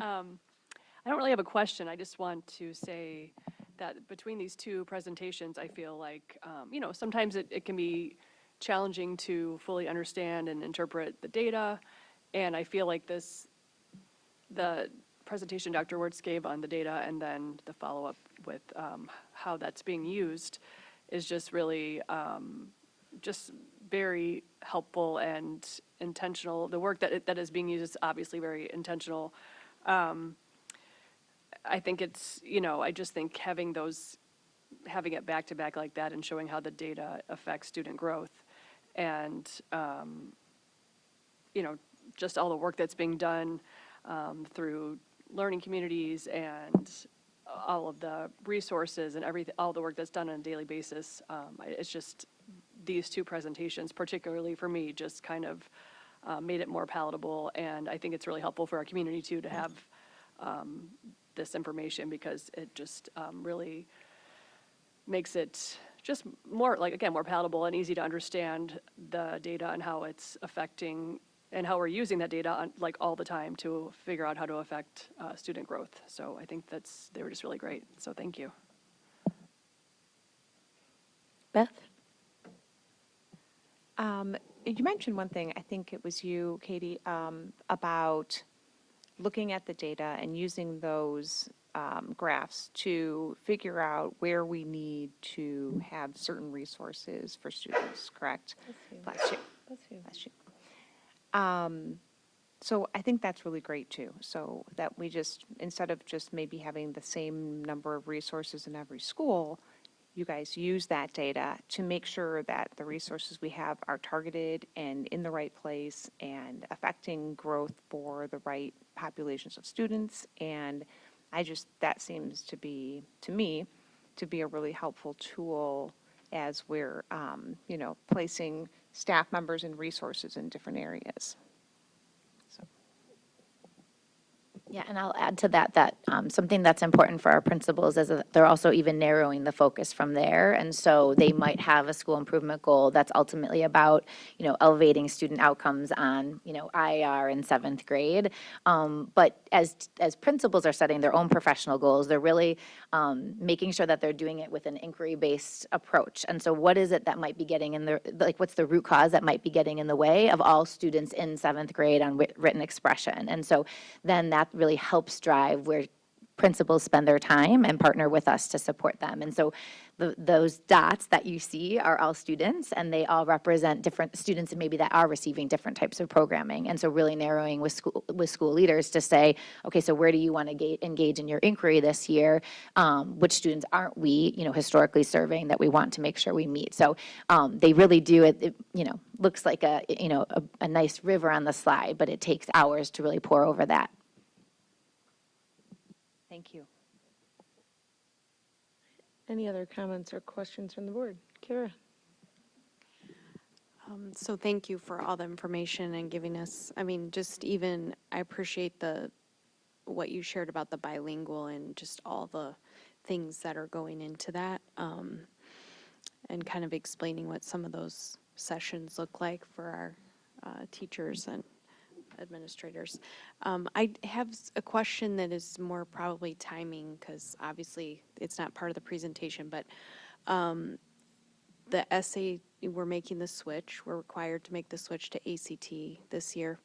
I don't really have a question. I just want to say that between these two presentations, I feel like, sometimes it can be challenging to fully understand and interpret the data. And I feel like the presentation Dr. Wirtz gave on the data and then the follow-up with how that's being used is just really just very helpful and intentional. The work that is being used is obviously very intentional. I think it's, I just think having it back to back like that and showing how the data affects student growth and, just all the work that's being done through learning communities and all of the resources and all the work that's done on a daily basis. It's just these two presentations, particularly for me, just kind of made it more palatable. And I think it's really helpful for our community too to have this information, because it just really makes it just more, like, again, more palatable and easy to understand the data and how it's affecting and how we're using that data on, like, all the time to figure out how to affect student growth. So I think they were just really great. So thank you. Beth? You mentioned one thing, I think it was you, Katie, about looking at the data and using those graphs to figure out where we need to have certain resources for students, correct? Bless you. Bless you. So I think that's really great too. So that we just, instead of just maybe having the same number of resources in every school, you guys use that data to make sure that the resources we have are targeted and in the right place and affecting growth for the right populations of students. And that seems to be, to me, to be a really helpful tool as we're, placing staff members and resources in different areas. Yeah, and I'll add to that something that's important for our principals is that they're also even narrowing the focus from there. And so they might have a school improvement goal that's ultimately about, elevating student outcomes on, IR in 7th grade. But as principals are setting their own professional goals, they're really making sure that they're doing it with an inquiry-based approach. And so what is it that might be getting in what's the root cause that might be getting in the way of all students in 7th grade on written expression? And so then that really helps drive where principals spend their time and partner with us to support them. And so those dots that you see are all students, and they all represent different students and maybe that are receiving different types of programming. And so really narrowing with school leaders to say, okay, so where do you want to engage in your inquiry this year? Which students aren't we, historically serving that we want to make sure we meet? So they really do it, looks like a nice river on the slide, but it takes hours to really pour over that. Thank you. Any other comments or questions from the board? Kara? So thank you for all the information and giving us, I appreciate what you shared about the bilingual and just all the things that are going into that, and kind of explaining what some of those sessions look like for our teachers and administrators. I have a question that is more probably timing, because obviously it's not part of the presentation, but the essay, we're making the switch. We're required to make the switch to ACT this year.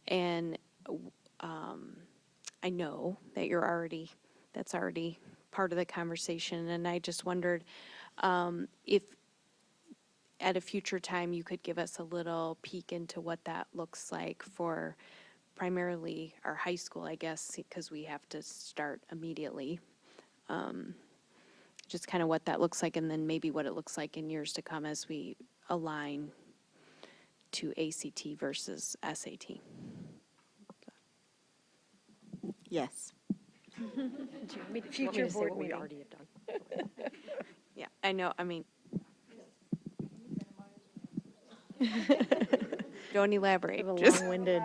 And I know that that's already part of the conversation. And I just wondered if at a future time you could give us a little peek into what that looks like for primarily our high school, I guess, because we have to start immediately. Just kind of what that looks like, and then maybe what it looks like in years to come as we align to ACT versus SAT. Yes. Future board meeting. Already have done. Yeah, I know, don't elaborate. Just long-winded.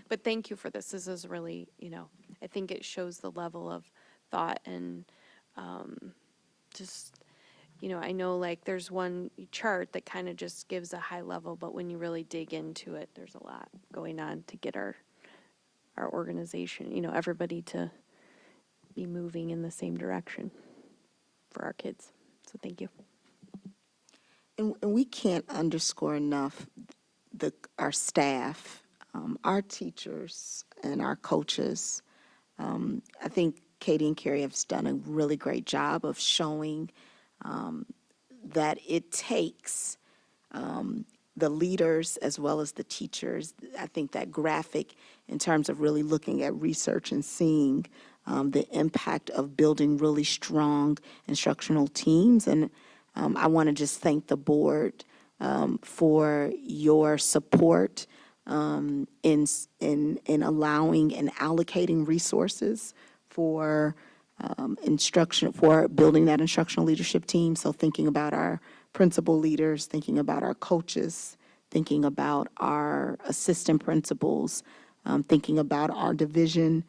But thank you for this. This is really, I think it shows the level of thought and just, I know like there's one chart that kind of just gives a high level, but when you really dig into it, there's a lot going on to get our organization, everybody to be moving in the same direction for our kids. So thank you. And we can't underscore enough our staff, our teachers, and our coaches. I think Katie and Carrie have done a really great job of showing that it takes the leaders as well as the teachers. I think that graphic in terms of really looking at research and seeing the impact of building really strong instructional teams. And I want to just thank the board for your support in allowing and allocating resources for instruction, for building that instructional leadership team. So thinking about our principal leaders, thinking about our coaches, thinking about our assistant principals, thinking about our division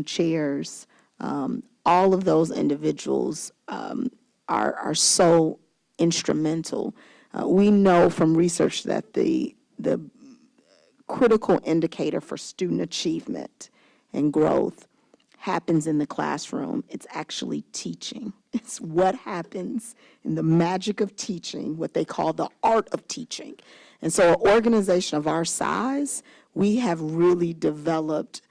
chairs, all of those individuals are so instrumental. We know from research that the critical indicator for student achievement and growth happens in the classroom. It's actually teaching. It's what happens in the magic of teaching, what they call the art of teaching. And so an organization of our size, we have really developed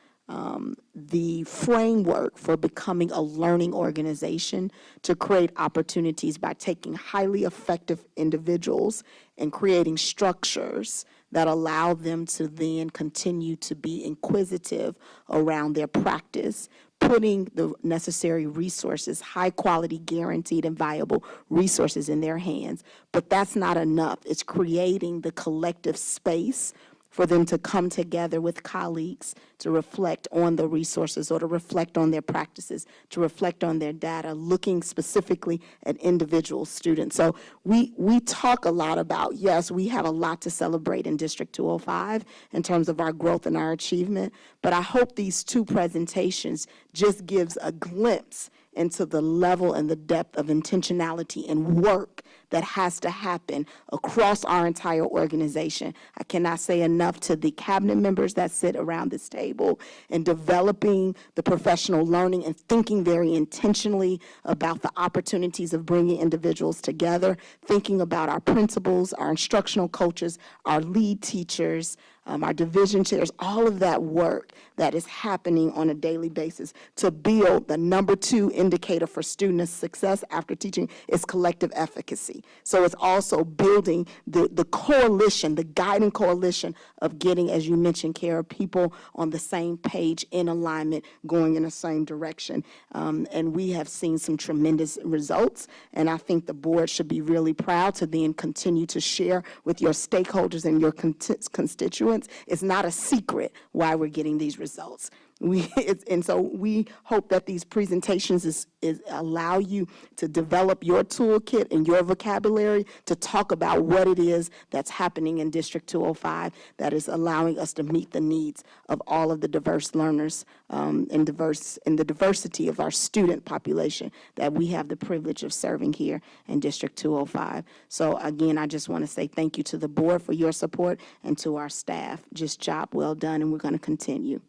the framework for becoming a learning organization to create opportunities by taking highly effective individuals and creating structures that allow them to then continue to be inquisitive around their practice, putting the necessary resources, high quality, guaranteed, and viable resources in their hands. But that's not enough. It's creating the collective space for them to come together with colleagues to reflect on the resources or to reflect on their practices, to reflect on their data, looking specifically at individual students. So we talk a lot about, yes, we have a lot to celebrate in District 205 in terms of our growth and our achievement, but I hope these two presentations just gives a glimpse into the level and the depth of intentionality and work that has to happen across our entire organization. I cannot say enough to the cabinet members that sit around this table in developing the professional learning and thinking very intentionally about the opportunities of bringing individuals together, thinking about our principals, our instructional coaches, our lead teachers, our division chairs, all of that work that is happening on a daily basis to build the number 2 indicator for student success after teaching is collective efficacy. So it's also building the coalition, the guiding coalition of getting, as you mentioned, Kara, people on the same page, in alignment, going in the same direction. And we have seen some tremendous results, and I think the board should be really proud to then continue to share with your stakeholders and your constituents. It's not a secret why we're getting these results. And so we hope that these presentations is allow you to develop your toolkit and your vocabulary to talk about what it is that's happening in District 205 that is allowing us to meet the needs of all of the diverse learners and the diversity of our student population that we have the privilege of serving here in District 205. So again, I just want to say thank you to the board for your support and to our staff. Just job well done, and we're going to continue.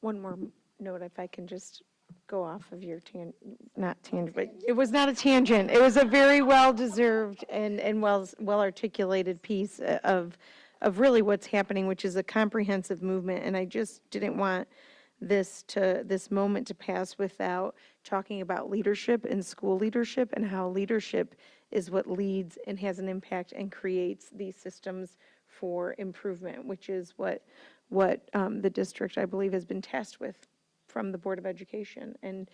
One more note, if I can just go off of your not tangent, but it was not a tangent. It was a very well-deserved and well-articulated piece of really what's happening, which is a comprehensive movement. And I just didn't want this moment to pass without talking about leadership and school leadership and how leadership is what leads and has an impact and creates these systems for improvement, which is what the district, I believe, has been tasked with from the Board of Education, and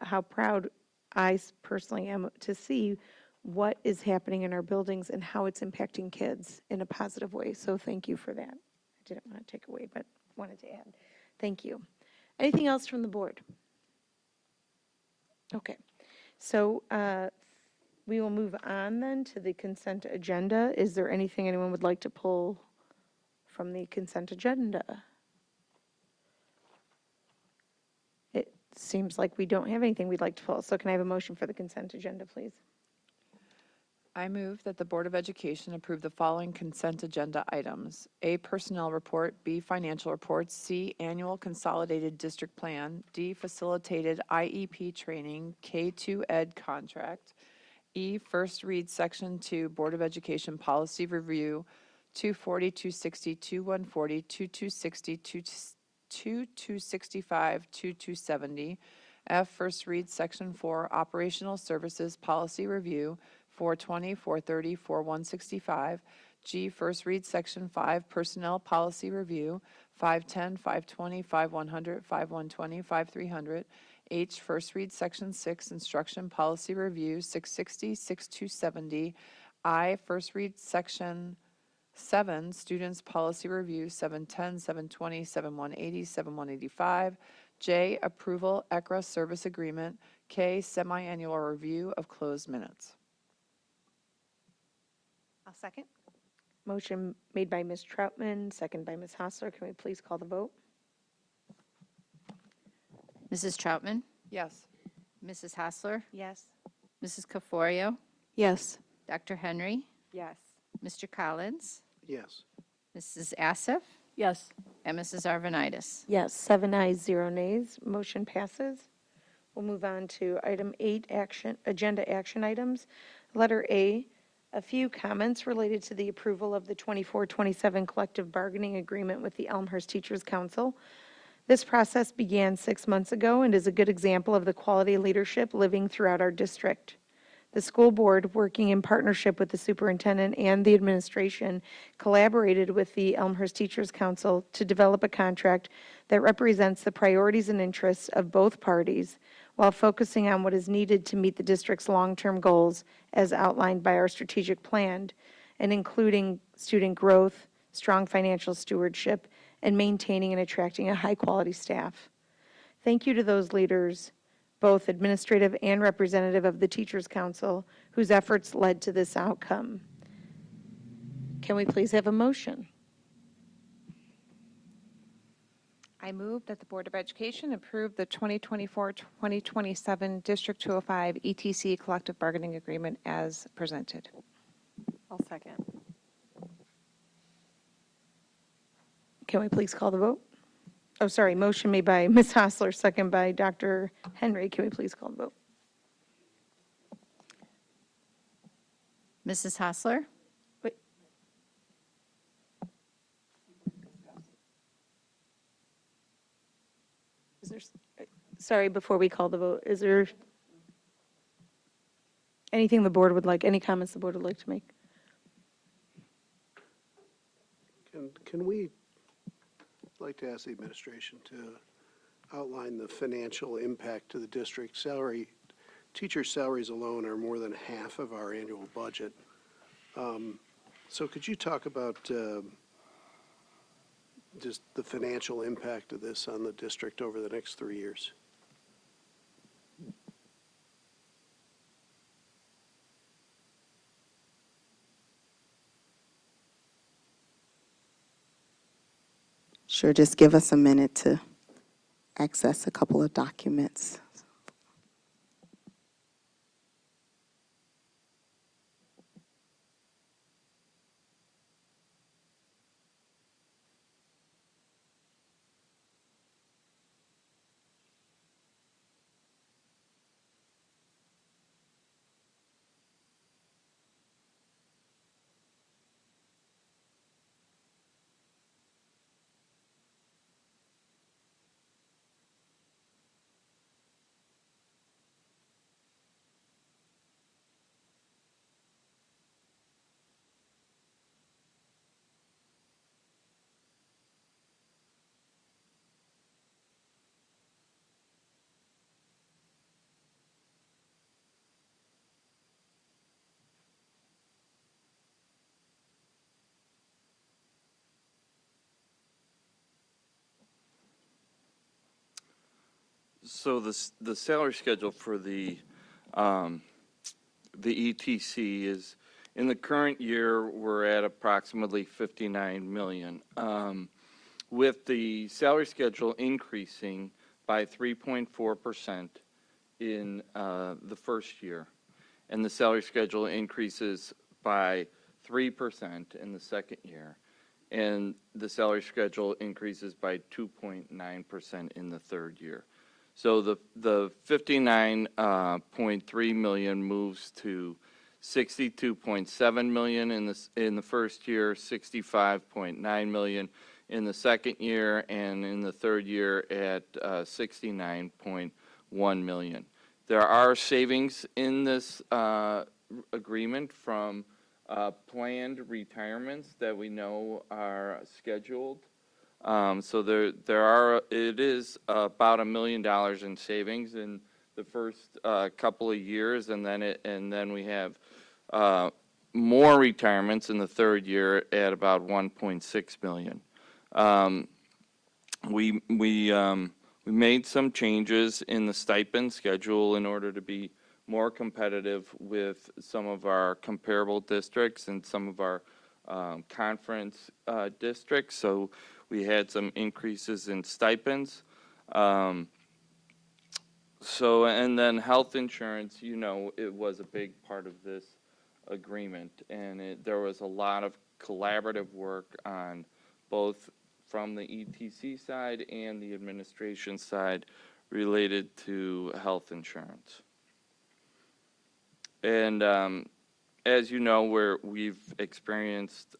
how proud I personally am to see what is happening in our buildings and how it's impacting kids in a positive way. So thank you for that. I didn't want to take away, but wanted to add. Thank you. Anything else from the board? Okay. So we will move on then to the consent agenda. Is there anything anyone would like to pull from the consent agenda? It seems like we don't have anything we'd like to pull. So can I have a motion for the consent agenda, please? I move that the Board of Education approve the following consent agenda items: A, personnel report; B, financial reports; C, annual consolidated district plan; D, facilitated IEP training, K2 ed contract; E, first read section 2 Board of Education policy review, 240, 260, 2140, 2260, 2265, 2270. F, first read section 4 operational services policy review, 420, 430, 4165. G, first read section 5 personnel policy review, 510, 520, 5100, 5120, 5300. H, first read section 6 instruction policy review, 660, 6270. I, first read section 7 students policy review, 710, 720, 7180, 7185. J, approval ECRA service agreement. K, semi-annual review of closed minutes. I'll second. Motion made by Ms. Troutman, second by Ms. Hostler. Can we please call the vote? Mrs. Troutman, Yes. Mrs. Hassler, Yes. Mrs. Caforio, Yes. Dr. Henry, Yes. Mr. Collins, Yes. Mrs. Assif, Yes. and Mrs. Arvanitis. Yes, 7 ayes, 0 nays, motion passes. We'll move on to item 8, agenda action items. Letter A, a few comments related to the approval of the 24-27 collective bargaining agreement with the Elmhurst Teachers Council. This process began 6 months ago and is a good example of the quality leadership living throughout our district. The school board, working in partnership with the superintendent and the administration, collaborated with the Elmhurst Teachers Council to develop a contract that represents the priorities and interests of both parties while focusing on what is needed to meet the district's long-term goals as outlined by our strategic plan, and including student growth, strong financial stewardship, and maintaining and attracting a high-quality staff. Thank you to those leaders, both administrative and representative of the Teachers Council, whose efforts led to this outcome. Can we please have a motion? I move that the Board of Education approve the 2024-2027 District 205 ETC collective bargaining agreement as presented. I'll second. Can we please call the vote? Oh, sorry, motion made by Ms. Hostler, second by Dr. Henry. Can we please call the vote? Mrs. Hassler, Wait. Is there, sorry, before we call the vote, is there anything the board would like, any comments the board would like to make? Can we, like to ask the administration to outline the financial impact to the district? Teacher salaries alone are more than half of our annual budget. So could you talk about just the financial impact of this on the district over the next 3 years? Sure, just give us a minute to access a couple of documents. So the salary schedule for the ETC is, in the current year, we're at approximately 59 million. With the salary schedule increasing by 3.4% in the first year, and the salary schedule increases by 3% in the second year, and the salary schedule increases by 2.9% in the third year. So the 59.3 million moves to 62.7 million in the first year, 65.9 million in the second year, and in the third year at 69.1 million. There are savings in this agreement from planned retirements that we know are scheduled. So it is about $1 million in savings in the first couple of years, and then we have more retirements in the third year at about 1.6 million. We made some changes in the stipend schedule in order to be more competitive with some of our comparable districts and some of our conference districts. So we had some increases in stipends. So, and then health insurance, you know, it was a big part of this agreement, and there was a lot of collaborative work on both from the ETC side and the administration side related to health insurance. And as you know, we've experienced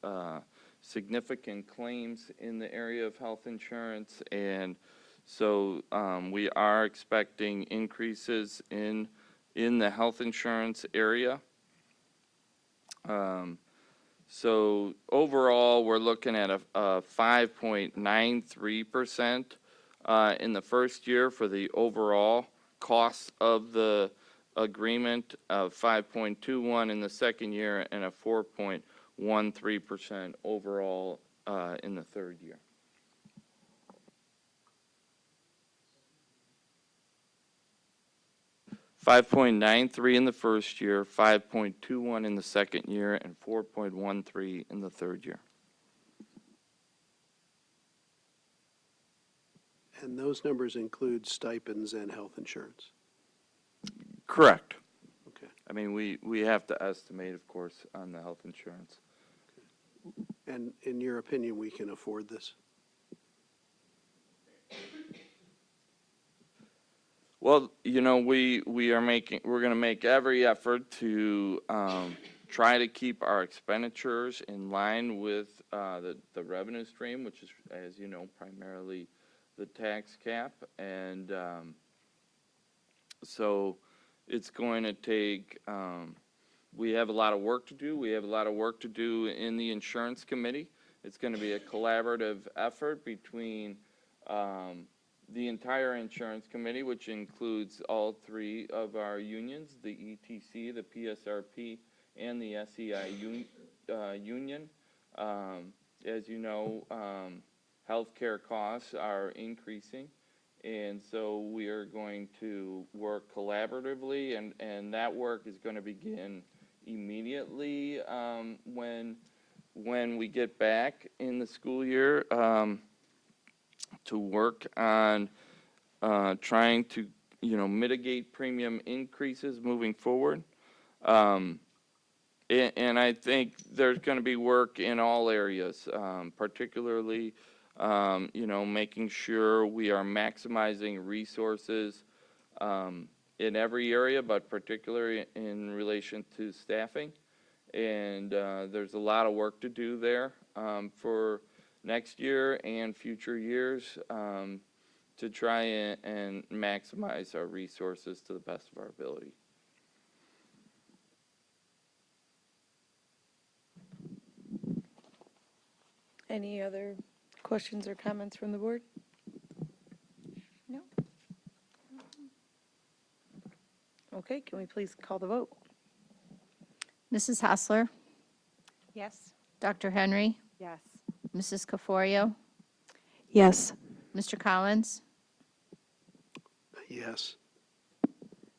significant claims in the area of health insurance, and so we are expecting increases in the health insurance area. So overall, we're looking at a 5.93% in the first year for the overall cost of the agreement, of 5.21 in the second year, and a 4.13% overall in the third year. $5.93 in the first year, 5.21 in the second year, and 4.13 in the third year. And those numbers include stipends and health insurance? Correct. Okay. I mean, we have to estimate, of course, on the health insurance. And in your opinion, we can afford this? Well, you know, we're going to make every effort to try to keep our expenditures in line with the revenue stream, which is, as you know, primarily the tax cap. And so it's going to take, we have a lot of work to do. We have a lot of work to do in the insurance committee. It's going to be a collaborative effort between the entire insurance committee, which includes all three of our unions, the ETC, the PSRP, and the SEI union. As you know, healthcare costs are increasing, and so we are going to work collaboratively, and that work is going to begin immediately when we get back in the school year. To work on trying to, mitigate premium increases moving forward. And I think there's going to be work in all areas, particularly, making sure we are maximizing resources in every area, but particularly in relation to staffing. And there's a lot of work to do there for next year and future years to try and maximize our resources to the best of our ability. Any other questions or comments from the board? No. Okay, can we please call the vote? Mrs. Hassler, Yes. Dr. Henry, Yes. Mrs. Caforio, Yes. Mr. Collins, Yes.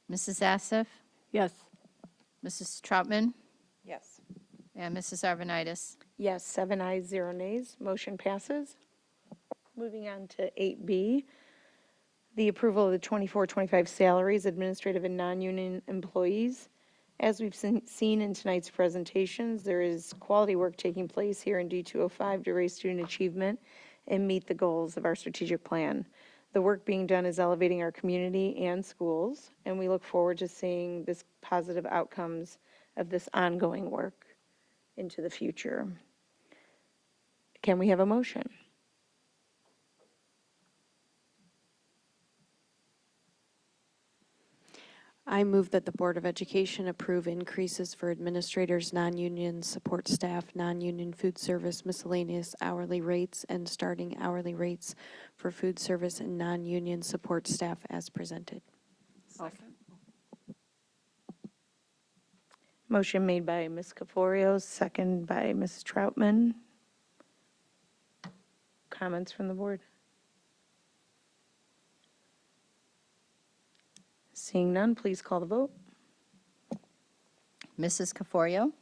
Mrs. Assef, Yes. Mrs. Troutman, Yes. and Mrs. Arvanitis. Yes, 7 ayes, 0 nays. Motion passes. Moving on to 8B, the approval of the 24-25 salaries, administrative and non-union employees. As we've seen in tonight's presentations, there is quality work taking place here in D205 to raise student achievement and meet the goals of our strategic plan. The work being done is elevating our community and schools, and we look forward to seeing this positive outcomes of this ongoing work into the future. Can we have a motion? I move that the Board of Education approve increases for administrators, non-union support staff, non-union food service, miscellaneous hourly rates, and starting hourly rates for food service and non-union support staff as presented. Second. Motion made by Ms. Caforio, second by Mrs. Troutman. Comments from the board? Seeing none, please call the vote. Mrs. Caforio,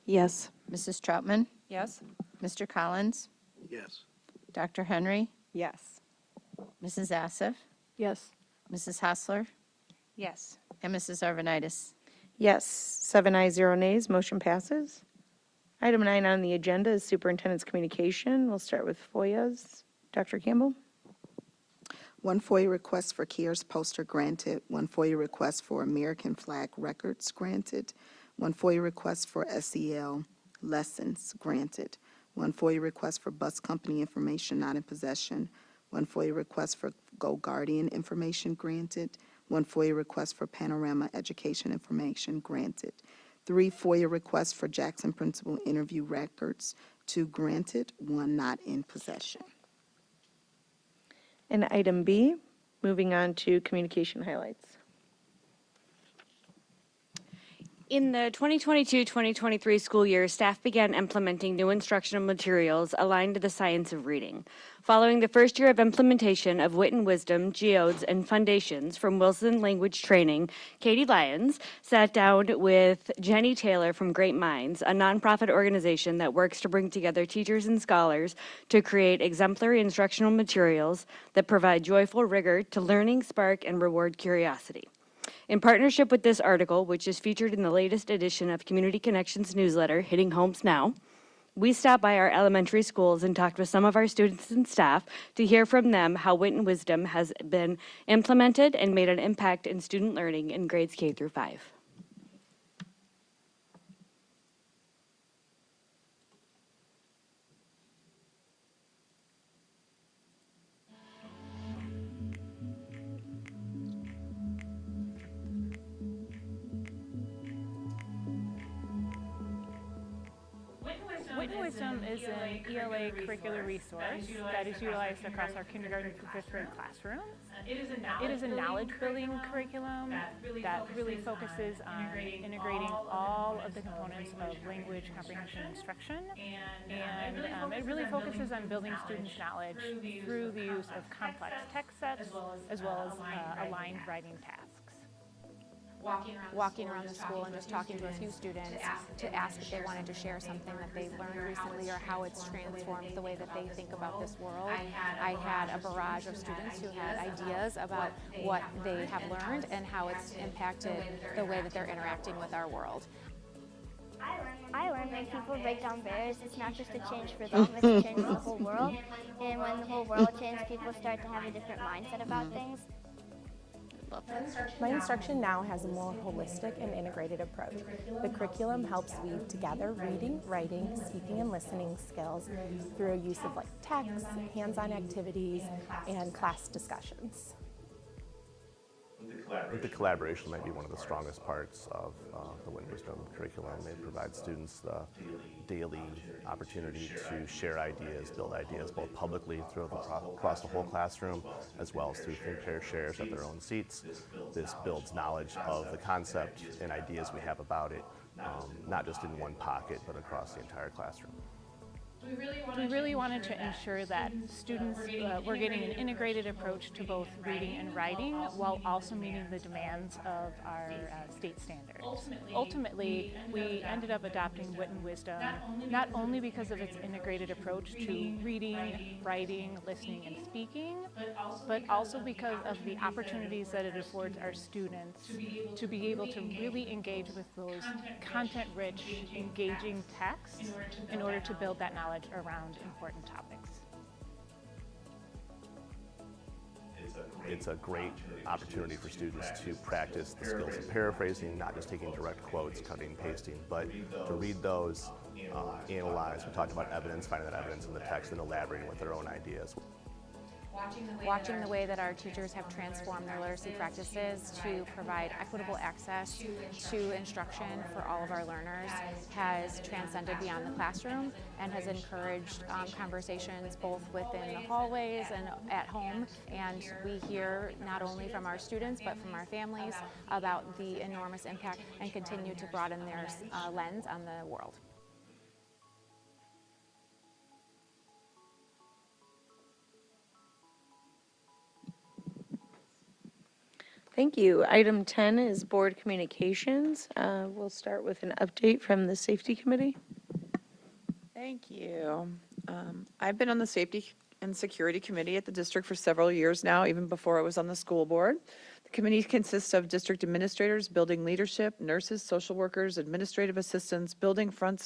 Yes. Mrs. Troutman, Yes. Mr. Collins, Yes. Dr. Henry, Yes. Mrs. Assef, Yes. Mrs. Hassler, Yes. and Mrs. Arvanitis. Yes, 7 ayes, 0 nays, motion passes. Item 9 on the agenda is superintendent's communication. We'll start with FOIAs. Dr. Campbell? One FOIA request for CARES poster granted. One FOIA request for American flag records granted. One FOIA request for SEL lessons granted. One FOIA request for bus company information not in possession. One FOIA request for Go Guardian information granted. One FOIA request for Panorama education information granted. 3 FOIA requests for Jackson principal interview records, 2 granted, 1 not in possession. And item B, moving on to communication highlights. In the 2022-2023 school year, staff began implementing new instructional materials aligned to the science of reading. Following the first year of implementation of Wit and Wisdom, Geodes, and Foundations from Wilson Language Training, Katie Lyons sat down with Jenny Taylor from Great Minds, a nonprofit organization that works to bring together teachers and scholars to create exemplary instructional materials that provide joyful rigor to learning, spark, and reward curiosity. In partnership with this article, which is featured in the latest edition of Community Connections newsletter, Hitting Homes Now, we stopped by our elementary schools and talked with some of our students and staff to hear from them how Wit and Wisdom has been implemented and made an impact in student learning in grades K through 5. Wit and Wisdom is an ELA curricular resource that is utilized across our kindergarten through 5th grade classrooms. It is a knowledge-building curriculum that really focuses on integrating all of the components of language comprehension instruction, and it really focuses on building students' knowledge through the use of complex text sets as well as aligned writing tasks. Walking around the school and just talking to a few students to ask if they wanted to share something that they've learned recently or how it's transformed the way that they think about this world. I had a barrage of students who had ideas about what they have learned and how it's impacted the way that they're interacting with our world. I learned when people break down barriers, it's not just a change for them, it's a change for the whole world. And when the whole world changes, people start to have a different mindset about things. My instruction now has a more holistic and integrated approach. The curriculum helps weave together reading, writing, speaking, and listening skills through a use of text, hands-on activities, and class discussions. I think the collaboration might be one of the strongest parts of the Wit and Wisdom curriculum. It provides students the daily opportunity to share ideas, build ideas, both publicly across the whole classroom, as well as through pair shares at their own seats. This builds knowledge of the concept and ideas we have about it, not just in one pocket, but across the entire classroom. We really wanted to ensure that students were getting an integrated approach to both reading and writing while also meeting the demands of our state standards. Ultimately, we ended up adopting Wit and Wisdom not only because of its integrated approach to reading, writing, listening, and speaking, but also because of the opportunities that it affords our students to be able to really engage with those content-rich, engaging texts in order to build that knowledge around important topics. It's a great opportunity for students to practice the skills of paraphrasing, not just taking direct quotes, cutting, pasting, but to read those, analyze. We talked about evidence, finding that evidence in the text, and elaborating with their own ideas. Watching the way that our teachers have transformed their literacy practices to provide equitable access to instruction for all of our learners has transcended beyond the classroom and has encouraged conversations both within the hallways and at home. And we hear not only from our students but from our families about the enormous impact and continue to broaden their lens on the world. Thank you. Item 10 is board communications. We'll start with an update from the safety committee. Thank you. I've been on the safety and Security Committee at the district for several years now, even before I was on the school board. The committee consists of district administrators, building leadership, nurses, social workers, administrative assistants, building front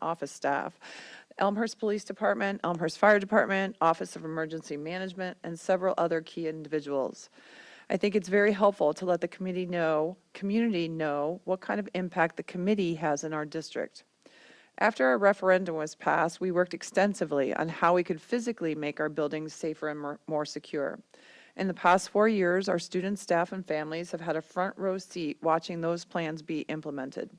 office staff, Elmhurst Police Department, Elmhurst Fire Department, Office of Emergency Management, and several other key individuals. I think it's very helpful to let the community know what kind of impact the committee has in our district. After our referendum was passed, we worked extensively on how we could physically make our buildings safer and more secure. In the past 4 years, our students, staff, and families have had a front row seat watching those plans be implemented.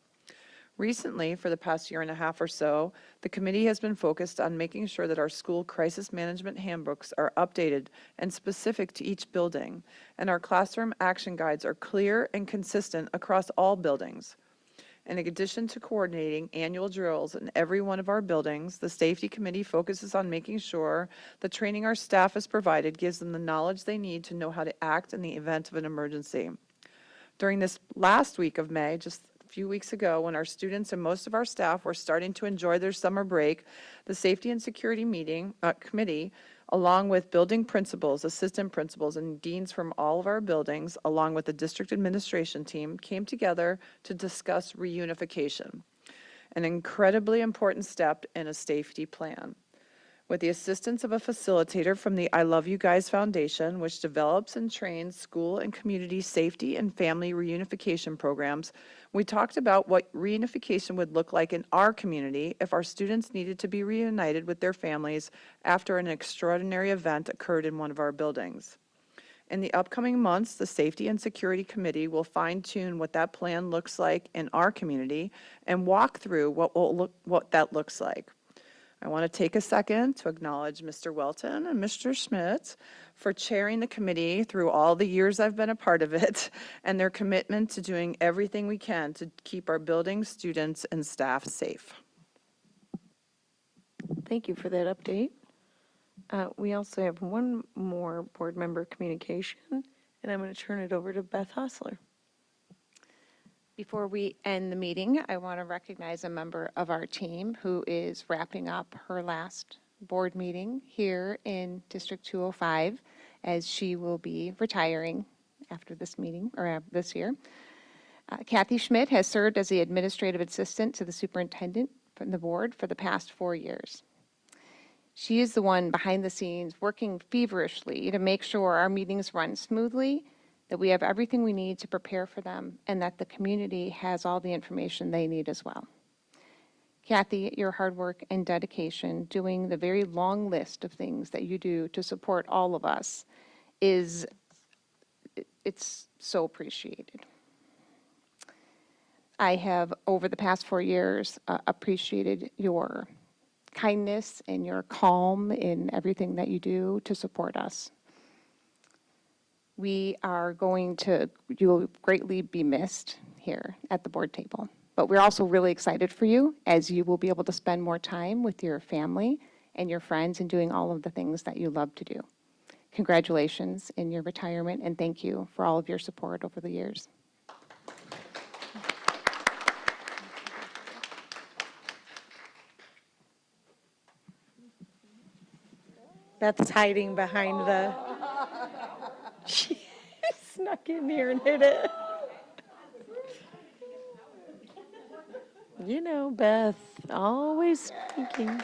Recently, for the past year and a half or so, the committee has been focused on making sure that our school crisis management handbooks are updated and specific to each building, and our classroom action guides are clear and consistent across all buildings. In addition to coordinating annual drills in every one of our buildings, the Safety Committee focuses on making sure the training our staff is provided gives them the knowledge they need to know how to act in the event of an emergency. During this last week of May, just a few weeks ago, when our students and most of our staff were starting to enjoy their summer break, the Safety and Security Committee, along with building principals, assistant principals, and deans from all of our buildings, along with the district administration team, came together to discuss reunification, an incredibly important step in a safety plan. With the assistance of a facilitator from the I Love You Guys Foundation, which develops and trains school and community safety and family reunification programs, we talked about what reunification would look like in our community if our students needed to be reunited with their families after an extraordinary event occurred in one of our buildings. In the upcoming months, the Safety and Security Committee will fine-tune what that plan looks like in our community and walk through what that looks like. I want to take a second to acknowledge Mr. Welton and Mr. Schmidt for chairing the committee through all the years I've been a part of it, and their commitment to doing everything we can to keep our buildings, students, and staff safe. Thank you for that update. We also have one more board member communication, and I'm going to turn it over to Beth Hostler. Before we end the meeting, I want to recognize a member of our team who is wrapping up her last board meeting here in District 205, as she will be retiring after this meeting, or this year. Kathy Schmidt has served as the administrative assistant to the superintendent from the board for the past 4 years. She is the one behind the scenes working feverishly to make sure our meetings run smoothly, that we have everything we need to prepare for them, and that the community has all the information they need as well. Kathy, your hard work and dedication, doing the very long list of things that you do to support all of us, it's so appreciated. I have, over the past 4 years, appreciated your kindness and your calm in everything that you do to support us. You will greatly be missed here at the board table. But we're also really excited for you, as you will be able to spend more time with your family and your friends and doing all of the things that you love to do. Congratulations in your retirement, and thank you for all of your support over the years. Beth's hiding behind the... She snuck in here and hid it. You know, Beth, always speaking.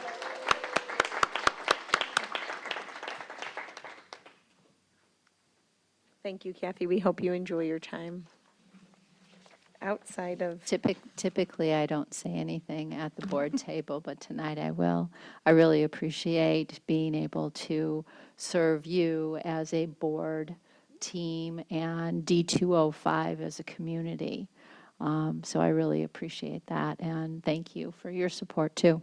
Thank you, Kathy. We hope you enjoy your time outside of... Typically, I don't say anything at the board table, but tonight I will. I really appreciate being able to serve you as a board team and D205 as a community. So I really appreciate that, and thank you for your support too.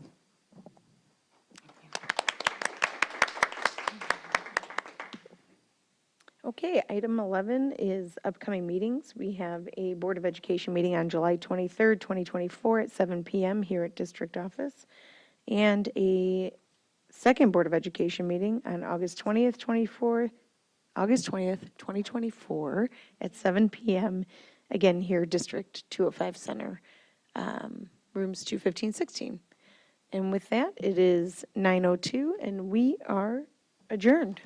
Okay, item 11 is upcoming meetings. We have a Board of Education meeting on July 23rd, 2024 at 7 p.m. here at District Office, and a second Board of Education meeting on August 20th, 2024 at 7 p.m. again here, District 205 Center, rooms 215-16. And with that, it is 9:02 and we are adjourned.